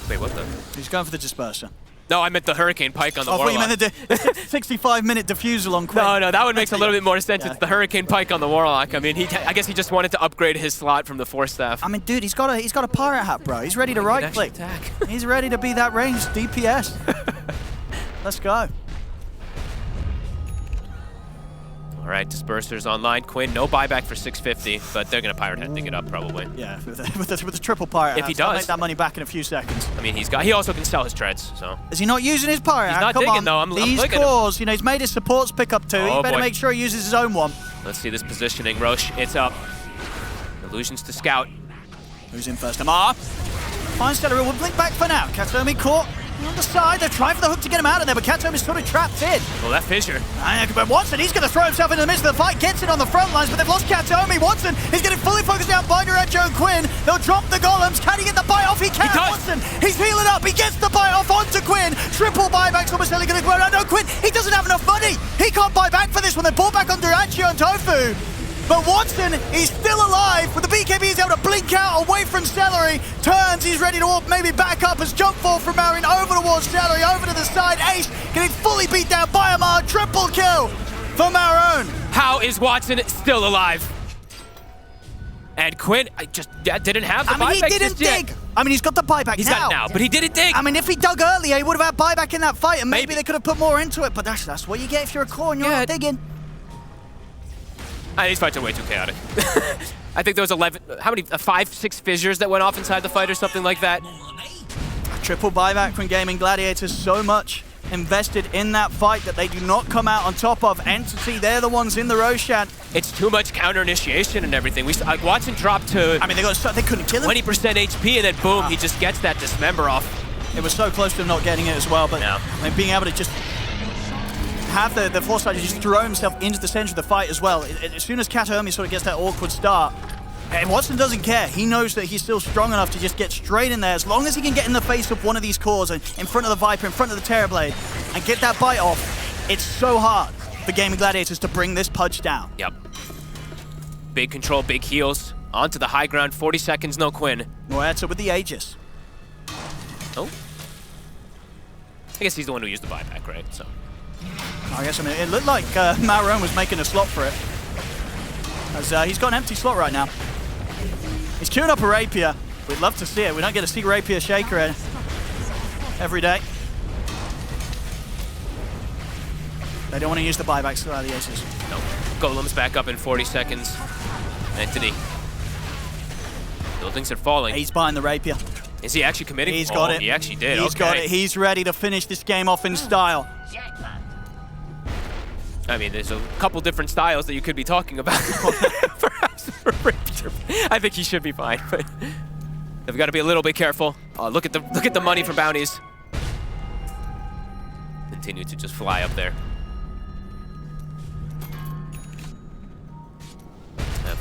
[SPEAKER 1] Wait, what the?
[SPEAKER 3] He's going for the disperser.
[SPEAKER 1] No, I meant the Hurricane Pike on the Warlock.
[SPEAKER 3] I thought you meant the 65-minute diffusal on Quinn.
[SPEAKER 1] No, that would make a little bit more sense.
[SPEAKER 3] Yeah.
[SPEAKER 1] It's the Hurricane Pike on the Warlock. I mean, I guess he just wanted to upgrade his slot from the Force Staff.
[SPEAKER 3] I mean, dude, he's got a pirate hat, bro. He's ready to right-click. He's ready to be that ranged DPS. Let's go.
[SPEAKER 1] All right, Disperser's online. Quinn, no buyback for 650, but they're going to Pirate Head dig it up probably.
[SPEAKER 3] Yeah, with the triple pirate
[SPEAKER 1] If he
[SPEAKER 3] hat, he'll
[SPEAKER 1] does.
[SPEAKER 3] make that money back in a few seconds.
[SPEAKER 1] I mean, he also can sell his treads, so.
[SPEAKER 3] Is he not using his pirate hat?
[SPEAKER 1] He's not
[SPEAKER 3] Come
[SPEAKER 1] digging,
[SPEAKER 3] on.
[SPEAKER 1] though. I'm
[SPEAKER 3] These
[SPEAKER 1] looking at him.
[SPEAKER 3] cores, you know, he's made his supports pick up too.
[SPEAKER 1] Oh,
[SPEAKER 3] He better
[SPEAKER 1] boy.
[SPEAKER 3] make sure he uses his own one.
[SPEAKER 1] Let's see this positioning. Roche, it's up. Illusions to scout.
[SPEAKER 3] Who's in first? Amar. Fine Stellar will blink back for now. Katomi caught on the side. They're trying for the hook to get him out of there, but Katomi's sort of trapped in.
[SPEAKER 1] Well, that fissure.
[SPEAKER 3] But Watson, he's going to throw himself into the midst of the fight, gets it on the front lines, but they've lost Katomi. Watson is getting fully focused down by Dyrachyo and Quinn. They'll drop the golems. Can he get the bite off? He can.
[SPEAKER 1] He does.
[SPEAKER 3] Watson, he's healing up. He gets the bite off onto Quinn. Triple buybacks almost certainly going to go. No, Quinn, he doesn't have enough money. He can't buy back for this one. They pull back on Dyrachyo and Tofu. But Watson is still alive. With the BKB, he's able to blink out away from Celery. Turns, he's ready to walk, maybe back up as jump fall from Marin over towards Celery, over to the side. Ace getting fully beat down by Amar. Triple kill for Maroon.
[SPEAKER 1] How is Watson still alive? And Quinn didn't have the buyback
[SPEAKER 3] he didn't
[SPEAKER 1] just yet.
[SPEAKER 3] dig. I mean, he's got the buyback
[SPEAKER 1] He's
[SPEAKER 3] now.
[SPEAKER 1] got it now, but he didn't dig.
[SPEAKER 3] I mean, if he dug earlier, he would have had buyback in that fight, and maybe
[SPEAKER 1] Maybe.
[SPEAKER 3] they could have put more into it. But that's what you get if you're a core and you're
[SPEAKER 1] Yeah.
[SPEAKER 3] not digging.
[SPEAKER 1] These fights are way too chaotic. I think there was 11, how many, 5, 6 fissures that went off inside the fight or something like that.
[SPEAKER 3] Triple buyback from Gaming Gladiators, so much invested in that fight that they do not come out on top of. Entity, they're the ones in the Roshan.
[SPEAKER 1] It's too much counter initiation and everything. Watson dropped to
[SPEAKER 3] I mean, they couldn't kill him.
[SPEAKER 1] 20% HP and then boom, he just gets that dismember off.
[SPEAKER 3] It was so close to him not getting it as well, but
[SPEAKER 1] Yeah.
[SPEAKER 3] I mean, being able to just have the foresight to just throw himself into the center of the fight as well. As soon as Katomi sort of gets that awkward start, and Watson doesn't care. He knows that he's still strong enough to just get straight in there. As long as he can get in the face of one of these cores, and in front of the Viper, in front of the Terrorblade, and get that bite off, it's so hard for Gaming Gladiators to bring this Pudge down.
[SPEAKER 1] Yep. Big control, big heals. Onto the high ground, 40 seconds, no Quinn.
[SPEAKER 3] Muerta with the Aegis.
[SPEAKER 1] Oh. I guess he's the one who used the buyback, right? So.
[SPEAKER 3] I guess, I mean, it looked like Maroon was making a slot for it. As he's got an empty slot right now. He's queuing up a Rapier. We'd love to see it. We don't get to see Rapier Shaker every day. They don't want to use the buybacks to the aces.
[SPEAKER 1] No. Golem's back up in 40 seconds. Entity. Buildings are falling.
[SPEAKER 3] He's buying the Rapier.
[SPEAKER 1] Is he actually committing?
[SPEAKER 3] He's got it.
[SPEAKER 1] He actually did.
[SPEAKER 3] He's got it. He's ready to finish this game off in style.
[SPEAKER 1] I mean, there's a couple different styles that you could be talking about. Perhaps for Rapier. I think he should be fine, but they've got to be a little bit careful. Look at the money for bounties. Continue to just fly up there.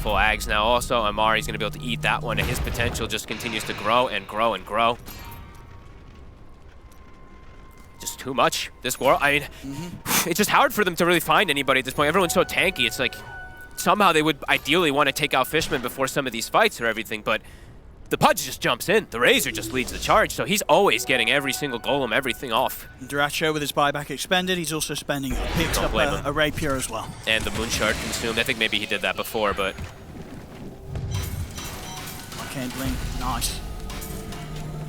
[SPEAKER 1] full ags now also. Amari's going to be able to eat that one, and his potential just continues to grow and grow and grow. Just too much. This world, I mean, it's just hard for them to really find anybody at this point. Everyone's so tanky. It's like somehow they would ideally want to take out Fishman before some of these fights or everything, but the Pudge just jumps in. The Razor just leads the charge, so he's always getting every single golem, everything off.
[SPEAKER 3] Duracho with his buyback expended, he's also spending it. Picks up a rapier as well.
[SPEAKER 1] And the Moonshard consumed. I think maybe he did that before, but...
[SPEAKER 3] Arcane Bling, nice.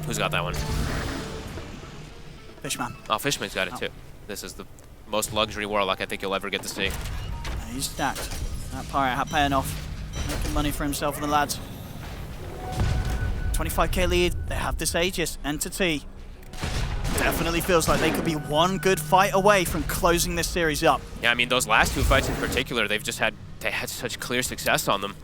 [SPEAKER 1] Who's got that one?
[SPEAKER 3] Fishman.
[SPEAKER 1] Oh, Fishman's got it too. This is the most luxury Warlock I think you'll ever get to see.
[SPEAKER 3] He's stacked. That Pirate hat paying off. Making money for himself and the lads. 25k lead, they have this Aegis entity. Definitely feels like they could be one good fight away from closing this series up.
[SPEAKER 1] Yeah, I mean, those last two fights in particular, they had such clear success on them.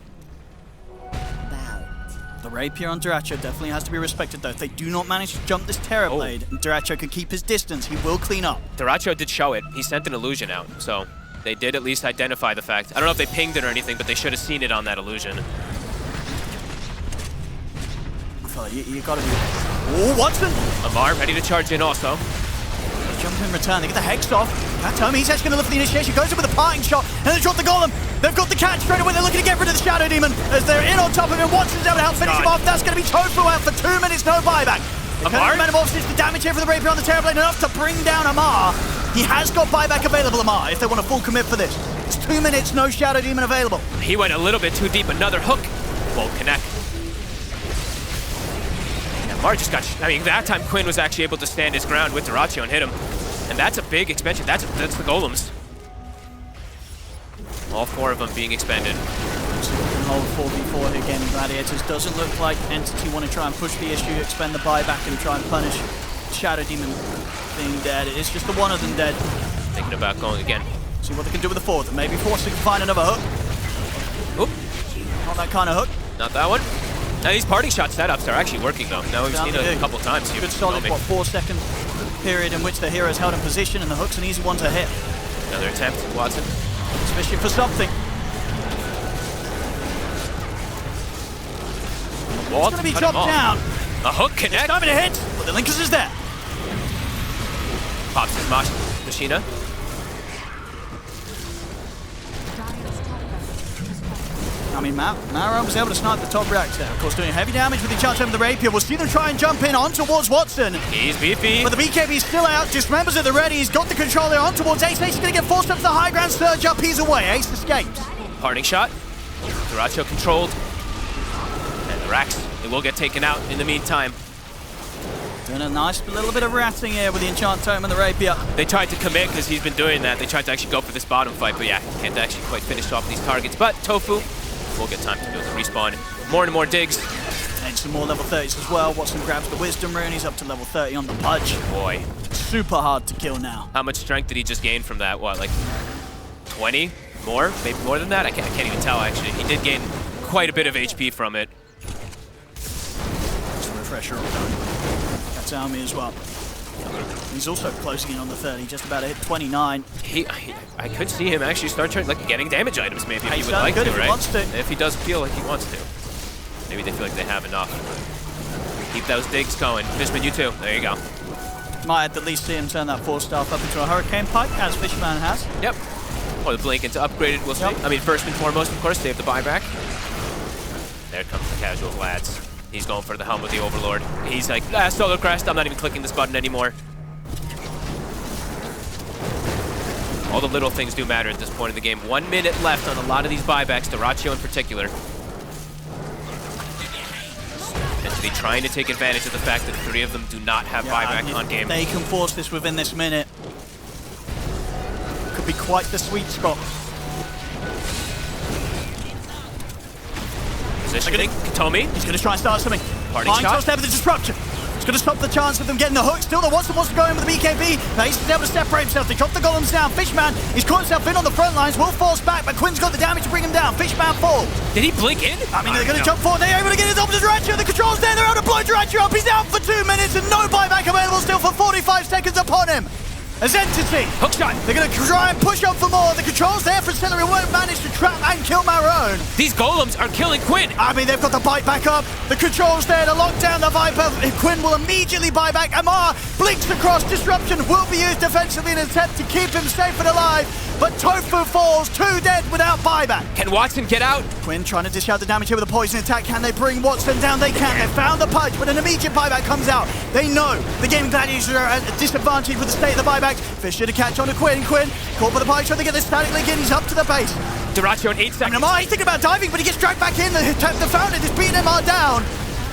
[SPEAKER 3] The rapier on Duracho definitely has to be respected though. If they do not manage to jump this Terror Blade, and Duracho can keep his distance, he will clean up.
[SPEAKER 1] Duracho did show it. He sent an illusion out, so they did at least identify the fact. I don't know if they pinged it or anything, but they should have seen it on that illusion.
[SPEAKER 3] I feel like you gotta be... Oh, Watson!
[SPEAKER 1] Amar ready to charge in also.
[SPEAKER 3] Jump in return, they get the Hex off. That time, he's actually going to look for the initiation, goes in with a parting shot, and they drop the Golem. They've got the catch straight away, they're looking to get rid of the Shadow Demon. As they're in on top of him, Watson's able to help finish him off. That's going to be Tofu out for 2 minutes, no buyback.
[SPEAKER 1] Amar?
[SPEAKER 3] It's the damage here for the Rapier on the Terror Blade, enough to bring down Amar. He has got buyback available, Amar, if they want a full commit for this. It's 2 minutes, no Shadow Demon available.
[SPEAKER 1] He went a little bit too deep, another hook won't connect. And Amar just got, I mean, that time Quinn was actually able to stand his ground with Duracho and hit him. And that's a big expansion. That's the golems. All 4 of them being expended.
[SPEAKER 3] Hold 4v4 here, Gaming Gladiators. Doesn't look like Entity want to try and push the issue, expend the buyback, and try and punish Shadow Demon being dead. It's just the one of them dead.
[SPEAKER 1] Thinking about going again.
[SPEAKER 3] See what they can do with the 4th. Maybe force them to find another hook.
[SPEAKER 1] Oop.
[SPEAKER 3] Not that kind of hook.
[SPEAKER 1] Not that one. Now these parting shot setups are actually working though. Now we've seen it a couple times here.
[SPEAKER 3] Good solid, 4-second period in which the hero's held in position, and the hook's an easy one to hit.
[SPEAKER 1] Another attempt, Watson.
[SPEAKER 3] He's fishing for something. It's going to be chopped down.
[SPEAKER 1] A hook connect.
[SPEAKER 3] Time to hit, but the Linkers is there.
[SPEAKER 1] Pops his Machina.
[SPEAKER 3] I mean, Mara was able to snipe the top reactor. Of course, doing heavy damage with the charge over the Rapier. We'll see them try and jump in on towards Watson.
[SPEAKER 1] He's beefy.
[SPEAKER 3] But the BKB's still out. Dismembers at the ready. He's got the control there on towards Ace. Ace is going to get forced up to the high ground. Surge up. He's away. Ace escapes.
[SPEAKER 1] Parting shot. Duracho controlled. And the racks, they will get taken out in the meantime.
[SPEAKER 3] Doing a nice little bit of ratting here with the Enchant Tome and the Rapier.
[SPEAKER 1] They tried to commit because he's been doing that. They tried to actually go for this bottom fight, but yeah, can't actually quite finish off these targets. But Tofu will get time to be able to respawn. More and more digs.
[SPEAKER 3] And some more level 30s as well. Watson grabs the Wisdom Rune. He's up to level 30 on the Pudge.
[SPEAKER 1] Boy.
[SPEAKER 3] Super hard to kill now.
[SPEAKER 1] How much strength did he just gain from that? What, like 20? More? Maybe more than that? I can't even tell, actually. He did gain quite a bit of HP from it.
[SPEAKER 3] Just a refresher. That's Army as well. He's also closing in on the 30, just about to hit 29.
[SPEAKER 1] I could see him actually start trying, like, getting damage items maybe if he would like
[SPEAKER 3] to,
[SPEAKER 1] right?
[SPEAKER 3] He wants to.
[SPEAKER 1] If he does feel like he wants to. Maybe they feel like they have enough. Keep those digs going. Fishman, you too. There you go.
[SPEAKER 3] Might at least see him turn that 4-staff up into a Hurricane Pike, as Fishman has.
[SPEAKER 1] Yep. Or the Blink into upgraded, we'll see. I mean, first and foremost, of course, save the buyback. There comes the casual lads. He's going for the helm with the Overlord. He's like, Solar Crest, I'm not even clicking this button anymore. All the little things do matter at this point in the game. 1 minute left on a lot of these buybacks, Duracho in particular. Entity trying to take advantage of the fact that 3 of them do not have buyback on game.
[SPEAKER 3] They can force this within this minute. Could be quite the sweet spot.
[SPEAKER 1] Positioning, Katomi.
[SPEAKER 3] He's going to try and start something.
[SPEAKER 1] Parting shot.
[SPEAKER 3] Step with the disruption. It's going to stop the chance of them getting the hook. Still, the Watson wants to go in with the BKB. Ace is able to separate himself. They drop the golems down. Fishman, he's caught himself in on the front lines. Will force back, but Quinn's got the damage to bring him down. Fishman falls.
[SPEAKER 1] Did he blink in?
[SPEAKER 3] I mean, they're going to jump forward. They're able to get his opposite Duracho. The control's there. They're able to blow Duracho up. He's out for 2 minutes and no buyback available still for 45 seconds upon him. as Entity.
[SPEAKER 1] Hookshot.
[SPEAKER 3] They're going to try and push up for more. The controls there for Celery won't manage to trap and kill Marone.
[SPEAKER 1] These golems are killing Quinn.
[SPEAKER 3] I mean, they've got the bite back up. The controls there to lock down the Viper. Quinn will immediately buy back. Amar blinks across. Disruption will be used defensively in an attempt to keep him safe and alive. But Tofu falls, 2 dead without buyback.
[SPEAKER 1] Can Watson get out?
[SPEAKER 3] Quinn trying to dish out the damage here with a poison attack. Can they bring Watson down? They can. They found the punch, but an immediate buyback comes out. They know the Gaming Gladiators are at a disadvantage with the state of the buybacks. Fisher to catch on to Quinn. Quinn caught by the pie, trying to get this static link in. He's up to the base.
[SPEAKER 1] Dyrachyo in 8 seconds.
[SPEAKER 3] Amar, he's thinking about diving, but he gets dragged back in. The fountain is beating Amar down.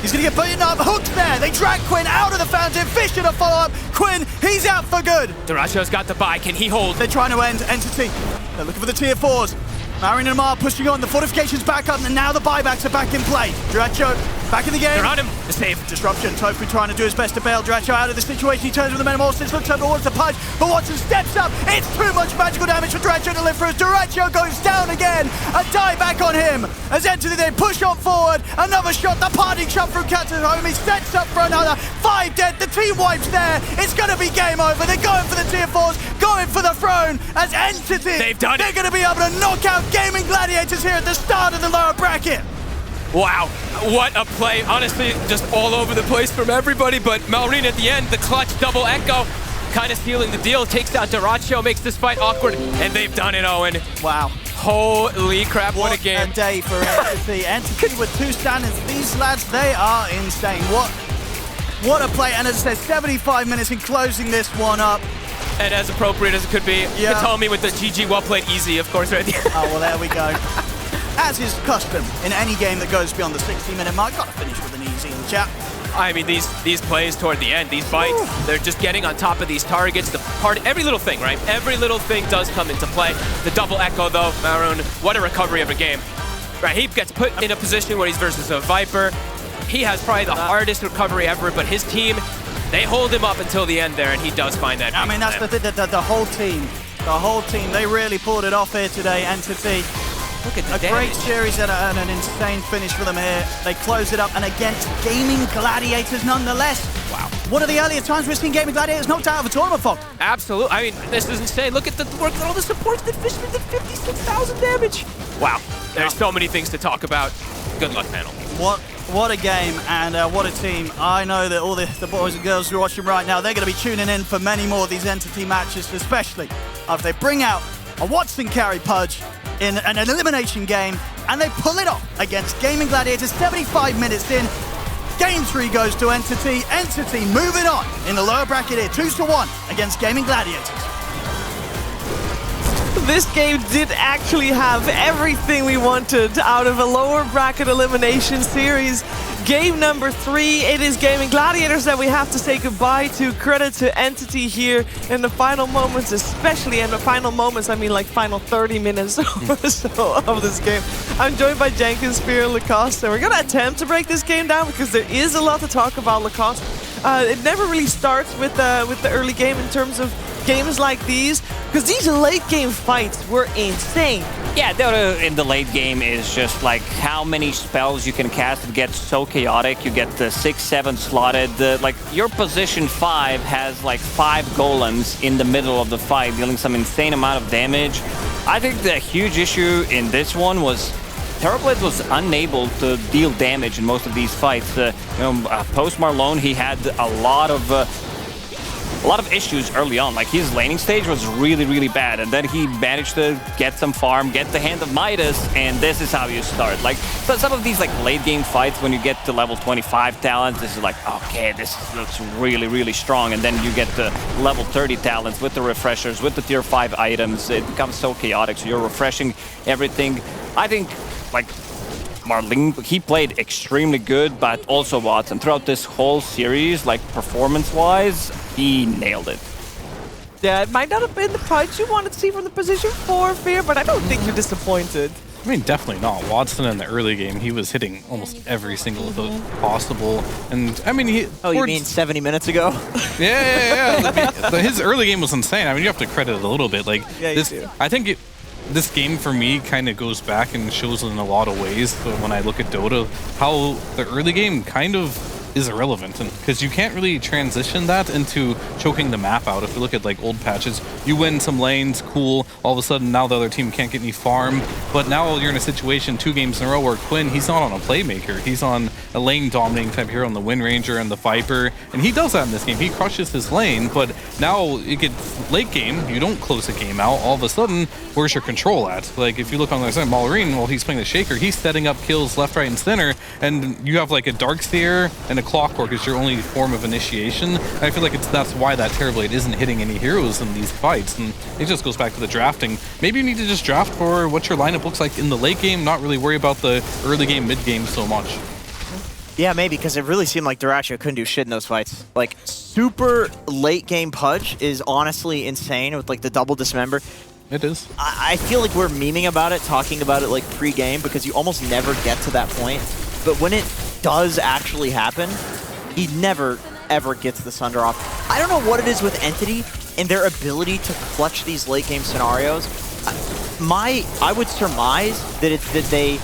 [SPEAKER 3] He's going to get beaten up. Hooked there. They drag Quinn out of the fountain. Fisher to follow up. Quinn, he's out for good.
[SPEAKER 1] Dyrachyo's got the buy. Can he hold?
[SPEAKER 3] They're trying to end Entity. They're looking for the tier 4s. Marion and Amar pushing on. The fortifications back up, and now the buybacks are back in play. Dyrachyo back in the game.
[SPEAKER 1] They're on him. The save.
[SPEAKER 3] Disruption. Tofu trying to do his best to bail Dyrachyo out of the situation. He turns with the men of Austin, looks up towards the punch, but Watson steps up. It's too much magical damage for Dyrachyo to live through. Dyrachyo goes down again. A die back on him. As Entity they push on forward. Another shot. The parting shot from Katsuhome. Sets up for another. 5 dead. The team wipes there. It's going to be game over. They're going for the tier 4s, going for the throne. As Entity,
[SPEAKER 1] they've done it.
[SPEAKER 3] They're going to be able to knock out Gaming Gladiators here at the start of the lower bracket.
[SPEAKER 1] Wow, what a play. Honestly, just all over the place from everybody, but Malrine at the end, the clutch double echo, kind of sealing the deal, takes out Dyrachyo, makes this fight awkward, and they've done it, Owen.
[SPEAKER 3] Wow.
[SPEAKER 1] Holy crap, what a game.
[SPEAKER 3] What a day for Entity. Entity with 2 standings. These lads, they are insane. What a play, and as I said, 75 minutes in closing this one up.
[SPEAKER 1] And as appropriate as it could be,
[SPEAKER 3] yeah.
[SPEAKER 1] Katomi with the GG, well played, easy, of course, right there.
[SPEAKER 3] Oh, well, there we go. As is custom in any game that goes beyond the 60-minute mark, gotta finish with an easy in the chat.
[SPEAKER 1] I mean, these plays toward the end, these bites, they're just getting on top of these targets. Every little thing, right? Every little thing does come into play. The double echo, though, Maroon, what a recovery of a game. Right, he gets put in a position where he's versus a Viper. He has probably the hardest recovery ever, but his team, they hold him up until the end there, and he does find that.
[SPEAKER 3] I mean, that's the whole team. The whole team, they really pulled it off here today, Entity.
[SPEAKER 1] Look at
[SPEAKER 3] a great series and an insane finish for them here. They close it up, and against Gaming Gladiators nonetheless.
[SPEAKER 1] Wow.
[SPEAKER 3] One of the earlier times we've seen Gaming Gladiators knocked out of a tournament, Fog.
[SPEAKER 1] Absolutely. I mean, this is insane. Look at the work that all the supports did. Fishman did 56,000 damage. Wow. There's so many things to talk about. Good luck, panel.
[SPEAKER 3] What a game, and what a team. I know that all the boys and girls who are watching right now, they're going to be tuning in for many more of these Entity matches, especially after they bring out a Watson carry Pudge in an elimination game, and they pull it off against Gaming Gladiators 75 minutes in. Game 3 goes to Entity. Entity moving on in the lower bracket here, 2-1 against Gaming Gladiators.
[SPEAKER 6] This game did actually have everything we wanted out of a lower bracket elimination series. Game number 3, it is Gaming Gladiators that we have to say goodbye to. Credit to Entity here in the final moments, especially in the final moments, I mean like final 30 minutes or so of this game. I'm joined by Jenkins, Spear, and Lacoste, and we're going to attempt to break this game down because there is a lot to talk about, Lacoste. It never really starts with the early game in terms of games like these, because these late game fights were insane.
[SPEAKER 7] Yeah, in the late game is just like how many spells you can cast. It gets so chaotic. You get the 6-7 slotted. Like your position 5 has like 5 golems in the middle of the fight, dealing some insane amount of damage. I think the huge issue in this one was Terrorblade was unable to deal damage in most of these fights. Post Marlone, he had a lot of issues early on. Like his laning stage was really, really bad, and then he managed to get some farm, get the Hand of Midas, and this is how you start. Like, so some of these like late game fights, when you get to level 25 talents, this is like, okay, this looks really, really strong, and then you get to level 30 talents with the refreshers, with the tier 5 items. It becomes so chaotic, so you're refreshing everything. I think, like, Marlene, he played extremely good, but also Watson. Throughout this whole series, like performance-wise, he nailed it.
[SPEAKER 6] Yeah, it might not have been the punch you wanted to see from the position 4, Fear, but I don't think you're disappointed.
[SPEAKER 5] I mean, definitely not. Watson in the early game, he was hitting almost every single hook possible. And, I mean, he...
[SPEAKER 8] Oh, you mean 70 minutes ago?
[SPEAKER 5] Yeah. His early game was insane. I mean, you have to credit it a little bit. Like,
[SPEAKER 6] yeah,
[SPEAKER 5] this,
[SPEAKER 6] you do.
[SPEAKER 5] I think this game, for me, kind of goes back and shows in a lot of ways, when I look at Dota, how the early game kind of is irrelevant, because you can't really transition that into choking the map out. If you look at like old patches, you win some lanes, cool, all of a sudden now the other team can't get any farm, but now you're in a situation 2 games in a row where Quinn, he's not on a playmaker, he's on a lane dominating type hero on the Wind Ranger and the Viper, and he does that in this game. He crushes his lane, but now it gets late game, you don't close a game out, all of a sudden, where's your control at? Like if you look on the other side, Malorine, while he's playing the Shaker, he's setting up kills left, right, and center, and you have like a Darkseer and a Clockwork is your only form of initiation. I feel like that's why that Terrorblade isn't hitting any heroes in these fights, and it just goes back to the drafting. Maybe you need to just draft for what your lineup looks like in the late game, not really worry about the early game, mid game so much.
[SPEAKER 8] Yeah, maybe, because it really seemed like Dyrachyo couldn't do shit in those fights. Like, super late game Pudge is honestly insane with like the double dismember.
[SPEAKER 5] It is.
[SPEAKER 8] I feel like we're memeing about it, talking about it like pre-game, because you almost never get to that point. But when it does actually happen, he never, ever gets the Sunder off. I don't know what it is with Entity and their ability to clutch these late game scenarios. I would surmise that it's that they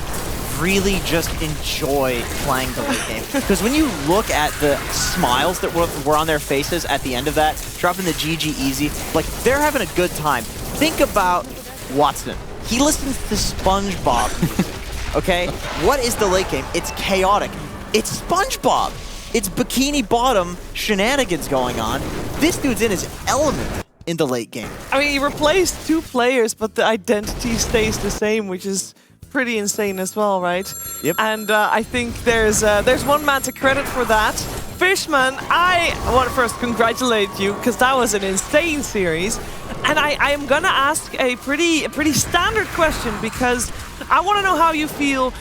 [SPEAKER 8] really just enjoy playing the late game. Because when you look at the smiles that were on their faces at the end of that, dropping the GG easy, like they're having a good time. Think about Watson. He listens to SpongeBob music, okay? What is the late game? It's chaotic. It's SpongeBob. It's Bikini Bottom shenanigans going on. This dude's in his element in the late game.
[SPEAKER 6] I mean, he replaced 2 players, but the identity stays the same, which is pretty insane as well, right?
[SPEAKER 8] Yep.
[SPEAKER 6] And I think there's one man to credit for that. Fishman, I want to first congratulate you, because that was an insane series. And I am gonna ask a pretty standard question, because I want to know how you feel,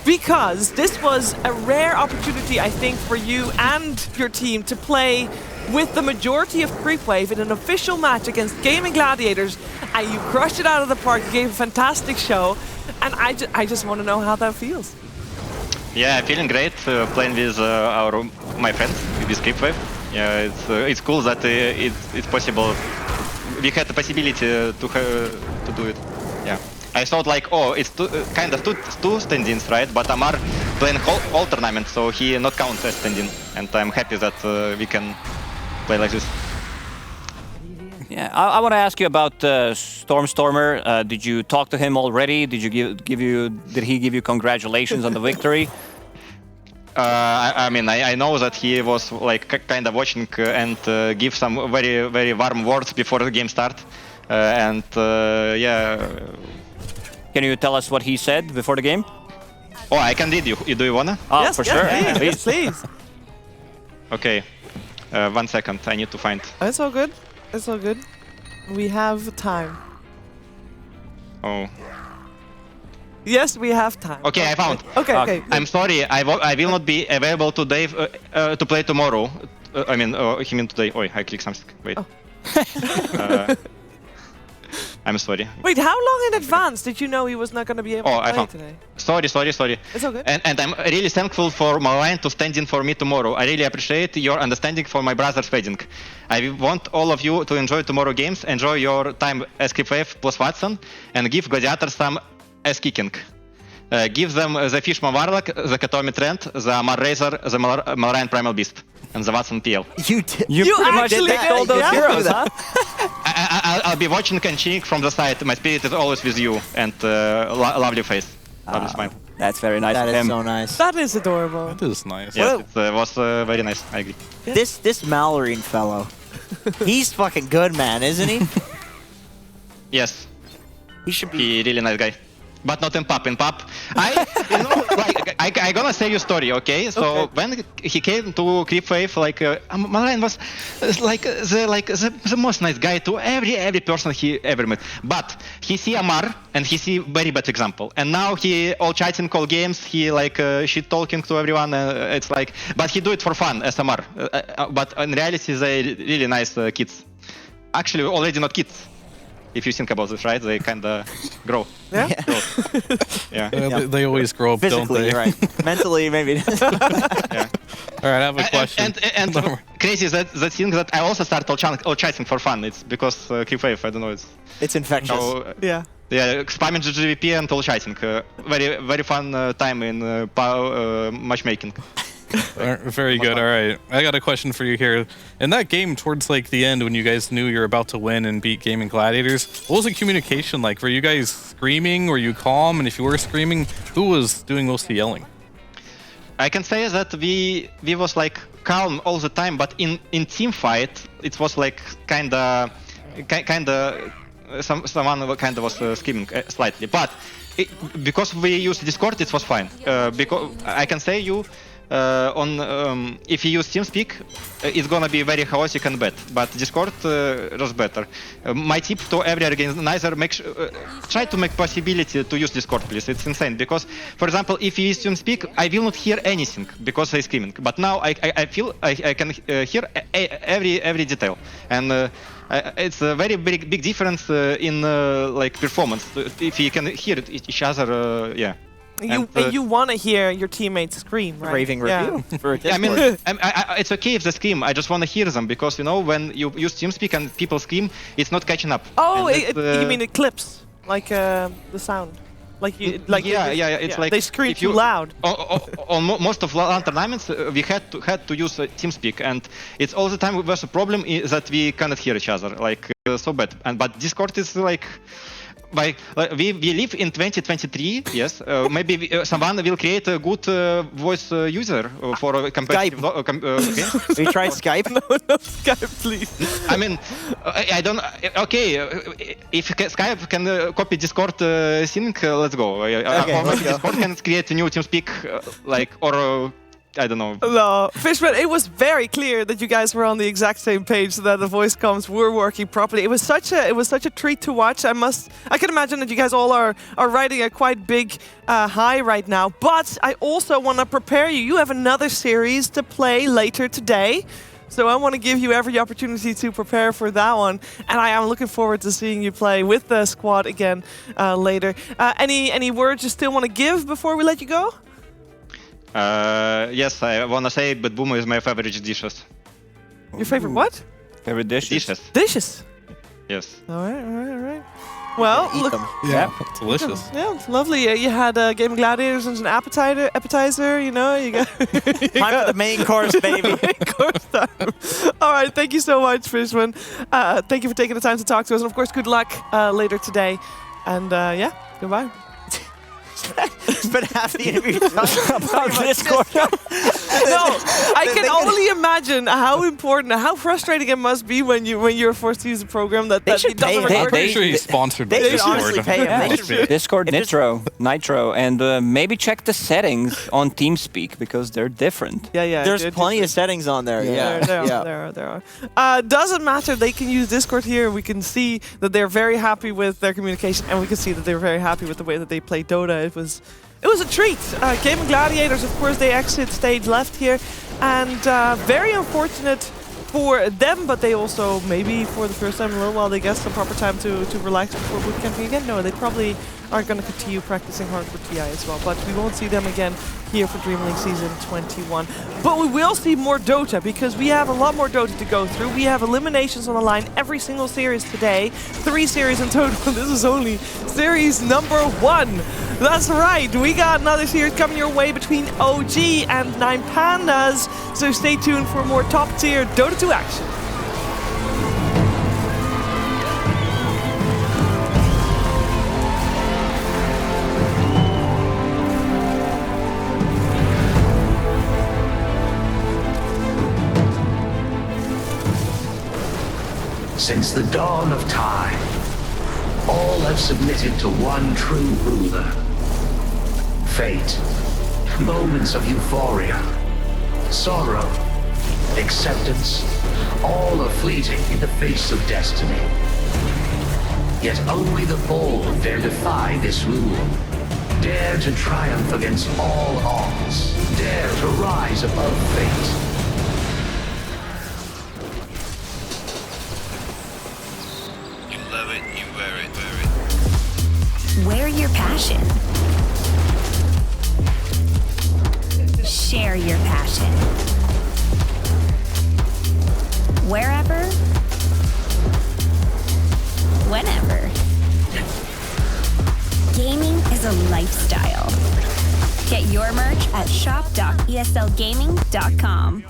[SPEAKER 6] because this was a rare opportunity, I think, for you and your team to play with the majority of Creepwave in an official match against Gaming Gladiators, and you crushed it out of the park. You gave a fantastic show, and I just want to know how that feels.
[SPEAKER 2] Yeah, feeling great playing with my friends with Creepwave. Yeah, it's cool that it's possible. We had the possibility to do it. Yeah, I thought like, oh, it's kind of two stand-ins, right? But Amar playing whole tournament, so he not count as stand-in, and I'm happy that we can play like this.
[SPEAKER 7] Yeah, I want to ask you about Stormer. Did you talk to him already? Did you did he give you congratulations on the victory?
[SPEAKER 2] I mean, I know that he was like kind of watching and give some very warm words before the game start, and yeah.
[SPEAKER 7] Can you tell us what he said before the game?
[SPEAKER 2] Oh, I can read you. Do you wanna?
[SPEAKER 7] Oh,
[SPEAKER 6] Yes,
[SPEAKER 7] for
[SPEAKER 6] yes,
[SPEAKER 7] sure.
[SPEAKER 6] please, please.
[SPEAKER 2] Okay, 1 second. I need to find.
[SPEAKER 6] It's all good. It's all good. We have time.
[SPEAKER 2] Oh.
[SPEAKER 6] Yes, we have time.
[SPEAKER 2] Okay, I found.
[SPEAKER 6] Okay, okay.
[SPEAKER 2] I'm sorry. I will not be available today to play tomorrow. I mean, he meant today. Oh, I clicked something. Wait.
[SPEAKER 6] Oh.
[SPEAKER 2] I'm sorry.
[SPEAKER 6] Wait, how long in advance did you know he was not going to be able to play today?
[SPEAKER 2] Sorry.
[SPEAKER 6] It's all good.
[SPEAKER 2] And I'm really thankful for Malorine to stand in for me tomorrow. I really appreciate your understanding for my brother's wedding. I want all of you to enjoy tomorrow games, enjoy your time as Creepwave plus Watson, and give Gladiator some ass kicking. Give them the Fishman Warlock, the Katomi Trent, the Amar Razor, the Malorine Primal Beast, and the Watson PL.
[SPEAKER 8] You
[SPEAKER 7] pretty much picked all those heroes, huh?
[SPEAKER 2] I'll be watching and cheering from the side. My spirit is always with you, and lovely face, lovely smile.
[SPEAKER 7] That's very nice
[SPEAKER 8] That
[SPEAKER 7] of
[SPEAKER 8] is
[SPEAKER 7] him.
[SPEAKER 8] so nice.
[SPEAKER 6] That is adorable.
[SPEAKER 5] That is nice.
[SPEAKER 2] Yes, it was very nice. I agree.
[SPEAKER 8] This Malorine fellow, he's fucking good, man, isn't he?
[SPEAKER 2] Yes,
[SPEAKER 8] He should be.
[SPEAKER 2] he really nice guy. But not in pub. In pub, I gonna say you story, okay? So when he came to Creepwave, like Malorine was the most nice guy to every person he ever met. But he see Amar and he see very bad example. And now he all chatting, all games. He like shit talking to everyone. It's like, but he do it for fun as Amar. But in reality, they really nice kids. Actually, already not kids. If you think about it, right? They kind of grow.
[SPEAKER 6] Yeah?
[SPEAKER 2] Yeah.
[SPEAKER 5] They always grow up, don't
[SPEAKER 8] Physically,
[SPEAKER 5] they?
[SPEAKER 8] right. Mentally, maybe.
[SPEAKER 2] Yeah.
[SPEAKER 5] All right, I have a question.
[SPEAKER 2] And crazy is that the thing that I also start all chatting for fun. It's because Creepwave, I don't know,
[SPEAKER 8] It's infectious.
[SPEAKER 2] so,
[SPEAKER 6] Yeah.
[SPEAKER 2] yeah, spamming GGVP and all chatting. Very fun time in matchmaking.
[SPEAKER 5] Very good. All right. I got a question for you here. In that game, towards like the end, when you guys knew you were about to win and beat Gaming Gladiators, what was the communication like? Were you guys screaming? Were you calm? And if you were screaming, who was doing most of the yelling?
[SPEAKER 2] I can say that we was like calm all the time, but in team fight it was like kinda someone kind of was screaming slightly, but because we used Discord, it was fine. Because I can say you if you use TeamSpeak, it's gonna be very chaotic and bad. But Discord was better. My tip to every organizer: try to make possibility to use Discord, please. It's insane because, for example, if you use TeamSpeak, I will not hear anything because I'm screaming. But now I feel I can hear every detail, and it's a very big difference in like performance. If you can hear each other, yeah.
[SPEAKER 6] You want to hear your teammates scream, right?
[SPEAKER 8] Raving review for Discord.
[SPEAKER 2] I mean, it's okay if they scream. I just want to hear them because, you know, when you use TeamSpeak and people scream, it's not catching up.
[SPEAKER 6] Oh, you mean it clips, like the sound? Like
[SPEAKER 2] it's like
[SPEAKER 6] they scream too loud.
[SPEAKER 2] On most of LAN tournaments, we had to use TeamSpeak, and it's all the time was a problem that we cannot hear each other, like so bad. But Discord is like we live in 2023. Yes, maybe someone will create a good voice user for a competitive.
[SPEAKER 8] Skype. We try Skype.
[SPEAKER 6] No, Skype, please.
[SPEAKER 2] I mean, I don't. Okay, if Skype can copy Discord sync, let's go. Discord can create a new TeamSpeak, or. I don't know.
[SPEAKER 6] No, Fishman, it was very clear that you guys were on the exact same page, so that the voice comms were working properly. It was such a treat to watch. I can imagine that you guys all are riding a quite big high right now. But I also want to prepare you. You have another series to play later today. So I want to give you every opportunity to prepare for that one. And I am looking forward to seeing you play with the squad again later. Any words you still want to give before we let you go?
[SPEAKER 2] Yes, I wanna say, but Boomo is my favorite dishes.
[SPEAKER 6] Your favorite what?
[SPEAKER 7] Favorite dishes?
[SPEAKER 6] Dishes.
[SPEAKER 2] Yes.
[SPEAKER 6] All right. Well, look.
[SPEAKER 5] Yeah, delicious.
[SPEAKER 6] Yeah, it's lovely. You had Game of Gladiators and an appetizer. You know, you got
[SPEAKER 8] time for the main course, baby.
[SPEAKER 6] Main course time. All right, thank you so much, Fishman. Thank you for taking the time to talk to us, and of course, good luck later today. And yeah, goodbye.
[SPEAKER 8] Spent half the interview talking about Discord.
[SPEAKER 6] No, I can only imagine how important, how frustrating it must be when you're forced to use a program that
[SPEAKER 8] should pay him.
[SPEAKER 5] They should be sponsored by
[SPEAKER 8] They should
[SPEAKER 5] Discord.
[SPEAKER 8] honestly pay him.
[SPEAKER 7] Discord Nitro, and maybe check the settings on TeamSpeak because they're different.
[SPEAKER 6] Yeah.
[SPEAKER 8] There's plenty of settings on there.
[SPEAKER 6] There are. Doesn't matter. They can use Discord here. We can see that they're very happy with their communication, and we can see that they're very happy with the way that they play Dota. It was a treat. Game of Gladiators, of course, they exit stage left here, and very unfortunate for them, but they also, maybe for the first time in a little while, they get some proper time to relax before bootcamping again. No, they probably are going to continue practicing hard for TI as well, but we won't see them again here for Dream League Season 21. But we will see more Dota, because we have a lot more Dota to go through. We have eliminations on the line every single series today. 3 series in total. This is only series number 1. That's right, we got another series coming your way between OG and 9 Pandas. So stay tuned for more top-tier Dota 2 action.
[SPEAKER 9] Since the dawn of time, all have submitted to one true ruler. Fate, moments of euphoria, sorrow, acceptance, all are fleeting in the face of destiny. Yet only the bold dare defy this rule. Dare to triumph against all odds. Dare to rise above fate.
[SPEAKER 10] Wear your passion. Share your passion. Wherever, whenever. Gaming is a lifestyle. Get your merch at shop.eslgaming.com.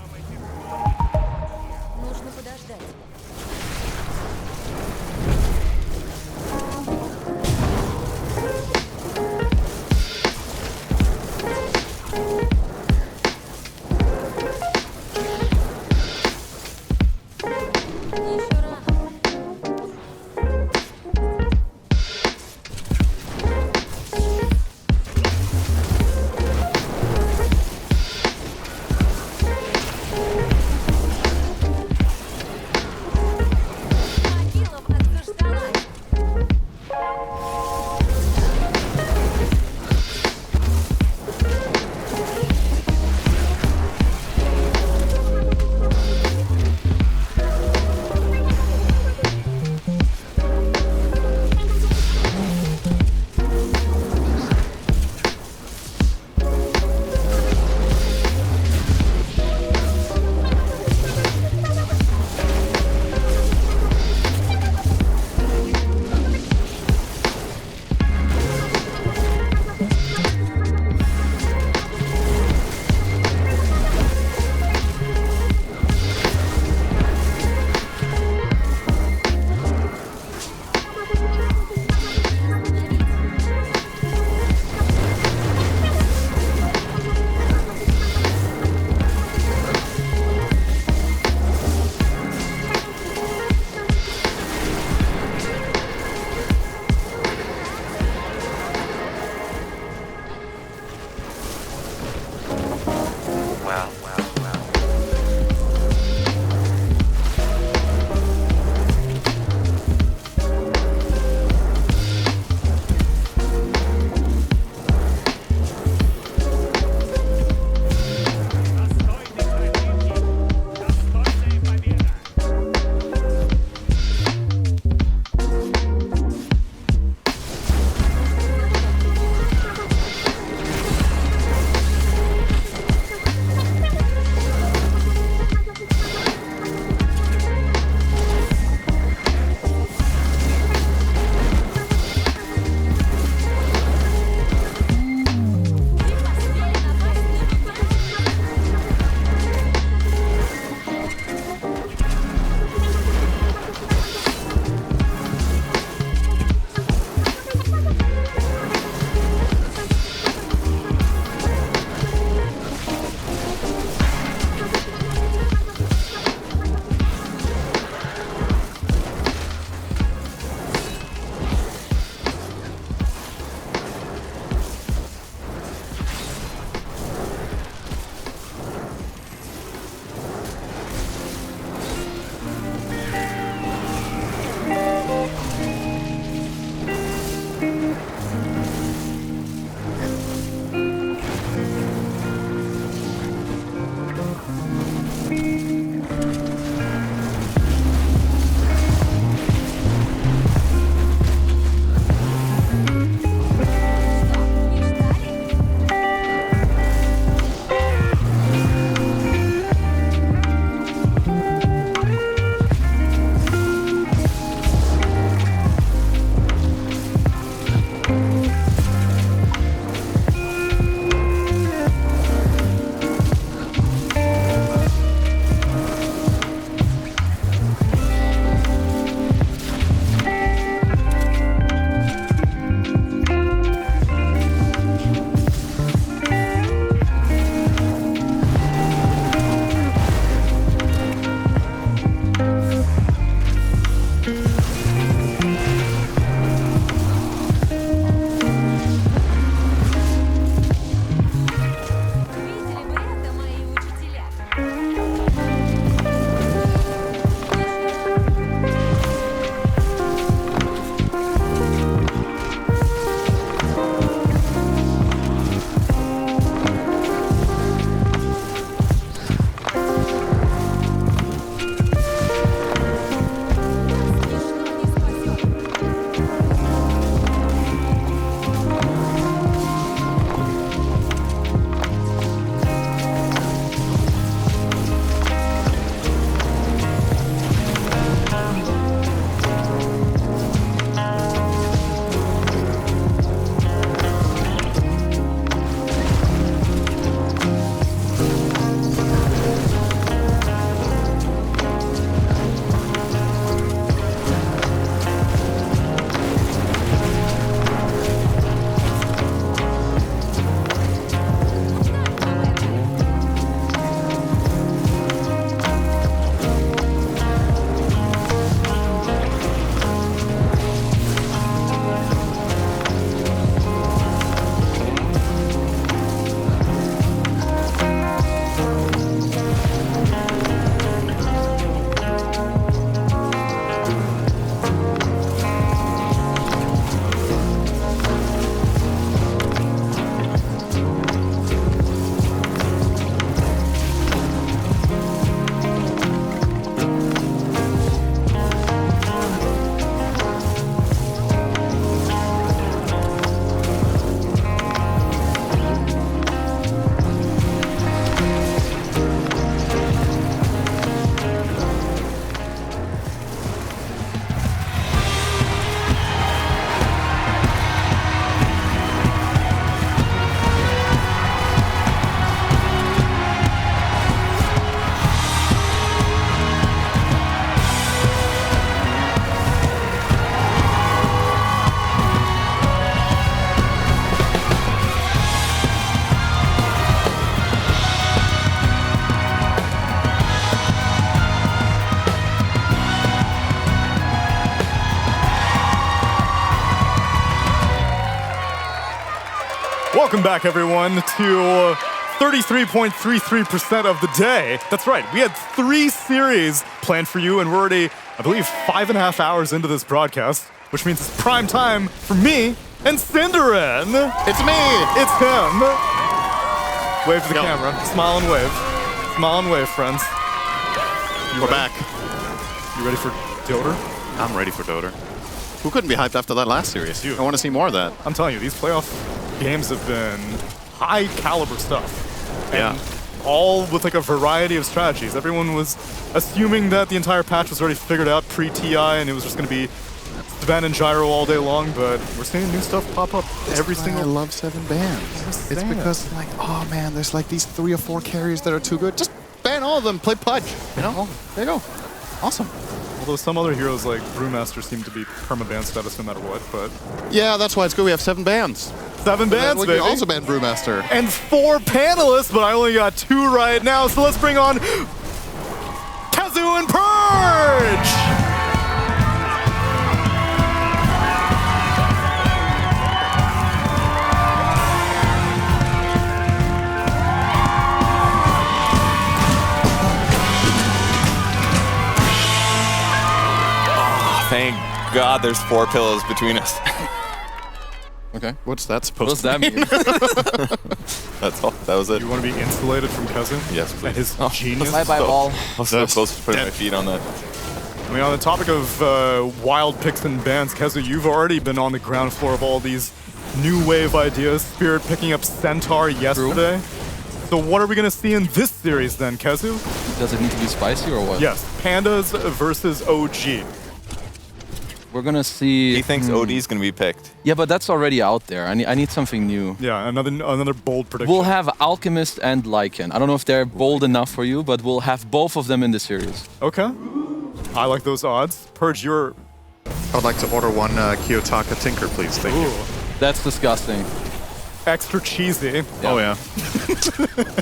[SPEAKER 11] Welcome back, everyone, to 33.33% of the day. That's right, we had 3 series planned for you, and we're already, I believe, 5.5 hours into this broadcast, which means it's prime time for me and Cinderin.
[SPEAKER 12] It's me!
[SPEAKER 11] It's him. Wave to the camera. Smile and wave. Smile and wave, friends.
[SPEAKER 12] We're back.
[SPEAKER 11] You ready for Dota?
[SPEAKER 12] I'm ready for Dota. Who couldn't be hyped after that last series? I want to see more of that.
[SPEAKER 11] I'm telling you, these playoff games have been high caliber stuff. And all with like a variety of strategies. Everyone was assuming that the entire patch was already figured out pre-TI and it was just going to be Sven and Gyro all day long, but we're seeing new stuff pop up every single...
[SPEAKER 12] I love 7 bans. It's because, like, oh man, there's like these 3 or 4 carriers that are too good. Just ban all of them, play Pudge, you know? There you go. Awesome.
[SPEAKER 11] Although some other heroes like Brewmaster seem to be perma-ban status no matter what, but...
[SPEAKER 12] Yeah, that's why it's good we have 7 bans.
[SPEAKER 11] 7 bans, baby.
[SPEAKER 12] We also ban Brewmaster.
[SPEAKER 11] And 4 panelists, but I only got 2 right now, so let's bring on Kazu and Purge!
[SPEAKER 13] Thank God there's 4 pillows between us.
[SPEAKER 12] Okay, what's that supposed to
[SPEAKER 5] mean?
[SPEAKER 13] That's all. That was it.
[SPEAKER 11] You want to be insulated from Kazu?
[SPEAKER 13] Yes, please.
[SPEAKER 11] And his genius?
[SPEAKER 13] I was so close to putting my feet on that.
[SPEAKER 11] I mean, on the topic of wild picks and bans, Kazu, you've already been on the ground floor of all these new wave ideas. Spirit picking up Centaur yesterday. So what are we going to see in this series then, Kazu?
[SPEAKER 5] Does it need to be spicy or what?
[SPEAKER 11] Yes, Pandas versus OG.
[SPEAKER 5] We're gonna see.
[SPEAKER 13] He thinks OD is gonna be picked.
[SPEAKER 5] Yeah, but that's already out there. I need something new.
[SPEAKER 11] Yeah, another bold prediction.
[SPEAKER 5] We'll have Alchemist and Lycan. I don't know if they're bold enough for you, but we'll have both of them in the series.
[SPEAKER 11] Okay. I like those odds. Purge, you're...
[SPEAKER 12] I'd like to order 1 Kiyotaka Tinker, please. Thank you.
[SPEAKER 5] That's disgusting.
[SPEAKER 11] Extra cheesy.
[SPEAKER 13] Yeah.
[SPEAKER 12] Oh, yeah.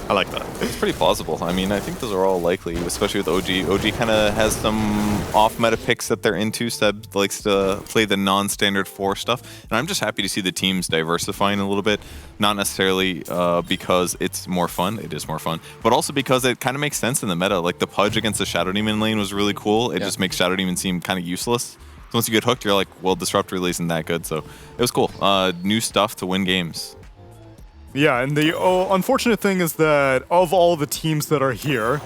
[SPEAKER 12] I like that.
[SPEAKER 13] It's pretty plausible. I mean, I think those are all likely, especially with OG. OG kind of has some off-meta picks that they're into. Seb likes to play the non-standard 4 stuff. And I'm just happy to see the teams diversifying a little bit. Not necessarily because it's more fun. It is more fun. But also because it kind of makes sense in the meta. Like the Pudge against the Shadow Demon lane was really cool. It just makes Shadow Demon seem kind of useless. So once you get hooked, you're like, well, Disrupt really isn't that good. So it was cool. New stuff to win games.
[SPEAKER 11] Yeah, and the unfortunate thing is that of all the teams that are here,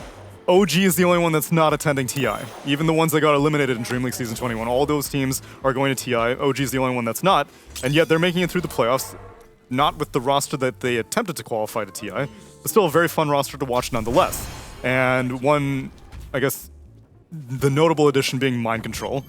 [SPEAKER 11] OG is the only one that's not attending TI. Even the ones that got eliminated in Dream League Season 21, all those teams are going to TI. OG is the only one that's not, and yet they're making it through the playoffs, not with the roster that they attempted to qualify to TI, but still a very fun roster to watch nonetheless. And one, I guess, the notable addition being Mind Control,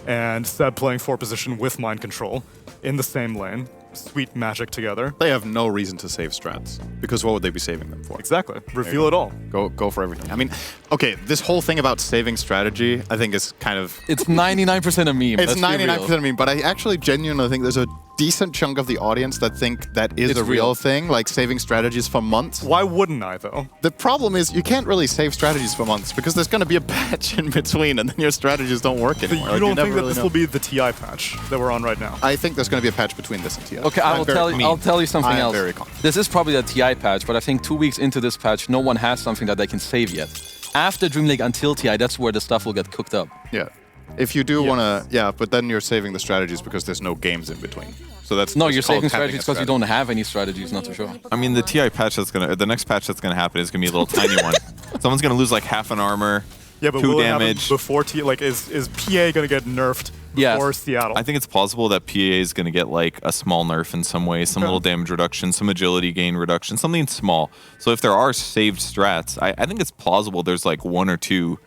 [SPEAKER 11] and Seb playing 4 position with Mind Control in the same lane. Sweet magic together.
[SPEAKER 12] They have no reason to save strats, because what would they be saving them for?
[SPEAKER 11] Exactly. Reveal it all.
[SPEAKER 12] Go for everything. I mean, okay, this whole thing about saving strategy, I think is kind of...
[SPEAKER 5] It's 99% a meme.
[SPEAKER 12] It's 99% a meme, but I actually genuinely think there's a decent chunk of the audience that think that is a real thing, like saving strategies for months.
[SPEAKER 11] Why wouldn't I, though?
[SPEAKER 12] The problem is you can't really save strategies for months because there's going to be a patch in between and then your strategies don't work anymore.
[SPEAKER 11] So you don't think that this will be the TI patch that we're on right now?
[SPEAKER 12] I think there's going to be a patch between this and TI.
[SPEAKER 5] Okay, I'll tell you something else.
[SPEAKER 12] Very confident.
[SPEAKER 5] This is probably the TI patch, but I think 2 weeks into this patch, no one has something that they can save yet. After Dream League until TI, that's where the stuff will get cooked up.
[SPEAKER 12] Yeah. If you do want to, but then you're saving the strategies because there's no games in between. So that's
[SPEAKER 5] no, you're saving strategies because you don't have any strategies, not for sure.
[SPEAKER 13] I mean, the TI patch the next patch that's gonna happen is gonna be a little tiny one. Someone's gonna lose like half an armor,
[SPEAKER 11] but
[SPEAKER 13] 2
[SPEAKER 11] will
[SPEAKER 13] damage.
[SPEAKER 11] It before TI, like is PA gonna get nerfed before Seattle?
[SPEAKER 13] I think it's possible that PA is gonna get like a small nerf in some way, some little damage reduction, some agility gain reduction, something small. So if there are saved strats, I think it's plausible there's like 1 or 2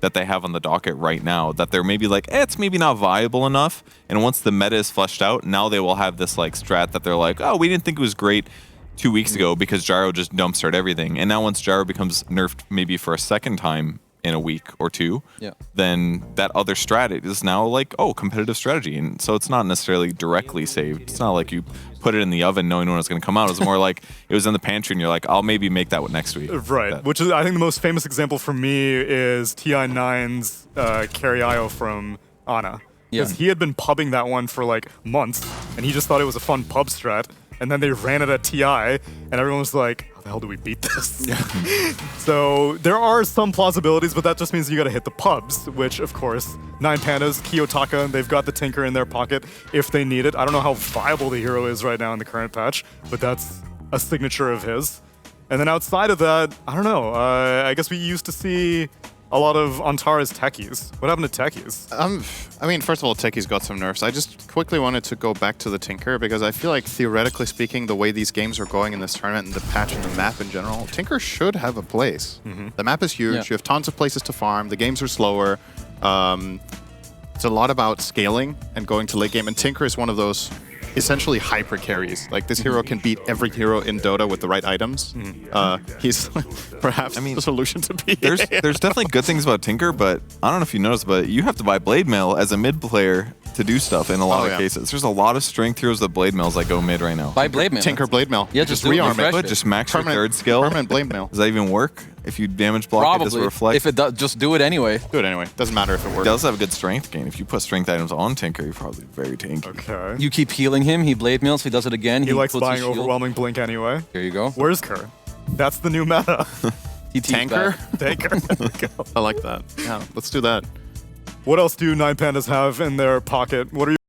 [SPEAKER 13] that they have on the docket right now that they're maybe like, it's maybe not viable enough. And once the meta is fleshed out, now they will have this like strat that they're like, oh, we didn't think it was great 2 weeks ago because Gyro just dumpstered everything. And now once Gyro becomes nerfed maybe for a second time in a week or 2, then that other strat is now like, oh, competitive strategy. And so it's not necessarily directly saved. It's not like you put it in the oven knowing when it's going to come out. It's more like it was in the pantry and you're like, I'll maybe make that next week.
[SPEAKER 11] Right, which is, I think the most famous example for me is TI9's Carry IO from Ana. Because he had been pubbing that one for like months, and he just thought it was a fun pub strat. and then they ran it at TI, and everyone was like, how the hell do we beat this? So there are some plausibilities, but that just means you gotta hit the pubs, which of course, 9Pandas, Kiyotaka, they've got the Tinker in their pocket if they need it. I don't know how viable the hero is right now in the current patch, but that's a signature of his. And then outside of that, I don't know, I guess we used to see a lot of Antara's techies. What happened to techies?
[SPEAKER 12] I mean, first of all, techies got some nerfs. I just quickly wanted to go back to the Tinker because I feel like, theoretically speaking, the way these games are going in this tournament and the patch and the map in general, Tinker should have a place. The map is huge. You have tons of places to farm. The games are slower. It's a lot about scaling and going to late game, and Tinker is one of those essentially hyper carries. Like, this hero can beat every hero in Dota with the right items. He's perhaps the solution to be.
[SPEAKER 13] There's definitely good things about Tinker, but I don't know if you noticed, but you have to buy Blade Mail as a mid player to do stuff in a lot of cases. There's a lot of strength heroes with Blade Mails that go mid right now.
[SPEAKER 5] Buy Blade Mail.
[SPEAKER 12] Tinker Blade Mail.
[SPEAKER 5] Yeah, just rearm it.
[SPEAKER 13] Just max your third skill.
[SPEAKER 12] Permanent Blade Mail.
[SPEAKER 13] Does that even work? If you damage block,
[SPEAKER 5] Probably.
[SPEAKER 13] it does reflect.
[SPEAKER 5] If it does, just do it anyway.
[SPEAKER 12] Do it anyway. Doesn't matter if it works.
[SPEAKER 13] It does have a good strength gain. If you put strength items on Tinker, you're probably very tanky.
[SPEAKER 11] Okay.
[SPEAKER 5] You keep healing him, he Blade Mails, he does it again.
[SPEAKER 11] He likes
[SPEAKER 5] puts
[SPEAKER 11] buying
[SPEAKER 5] his shield.
[SPEAKER 11] overwhelming blink anyway.
[SPEAKER 5] Here you go.
[SPEAKER 11] Where's Kerr? That's the new meta.
[SPEAKER 5] He
[SPEAKER 12] Tanker?
[SPEAKER 11] Tanker.
[SPEAKER 12] I like that. Yeah, let's do that.
[SPEAKER 11] What else do 9Pandas have in their pocket? What are you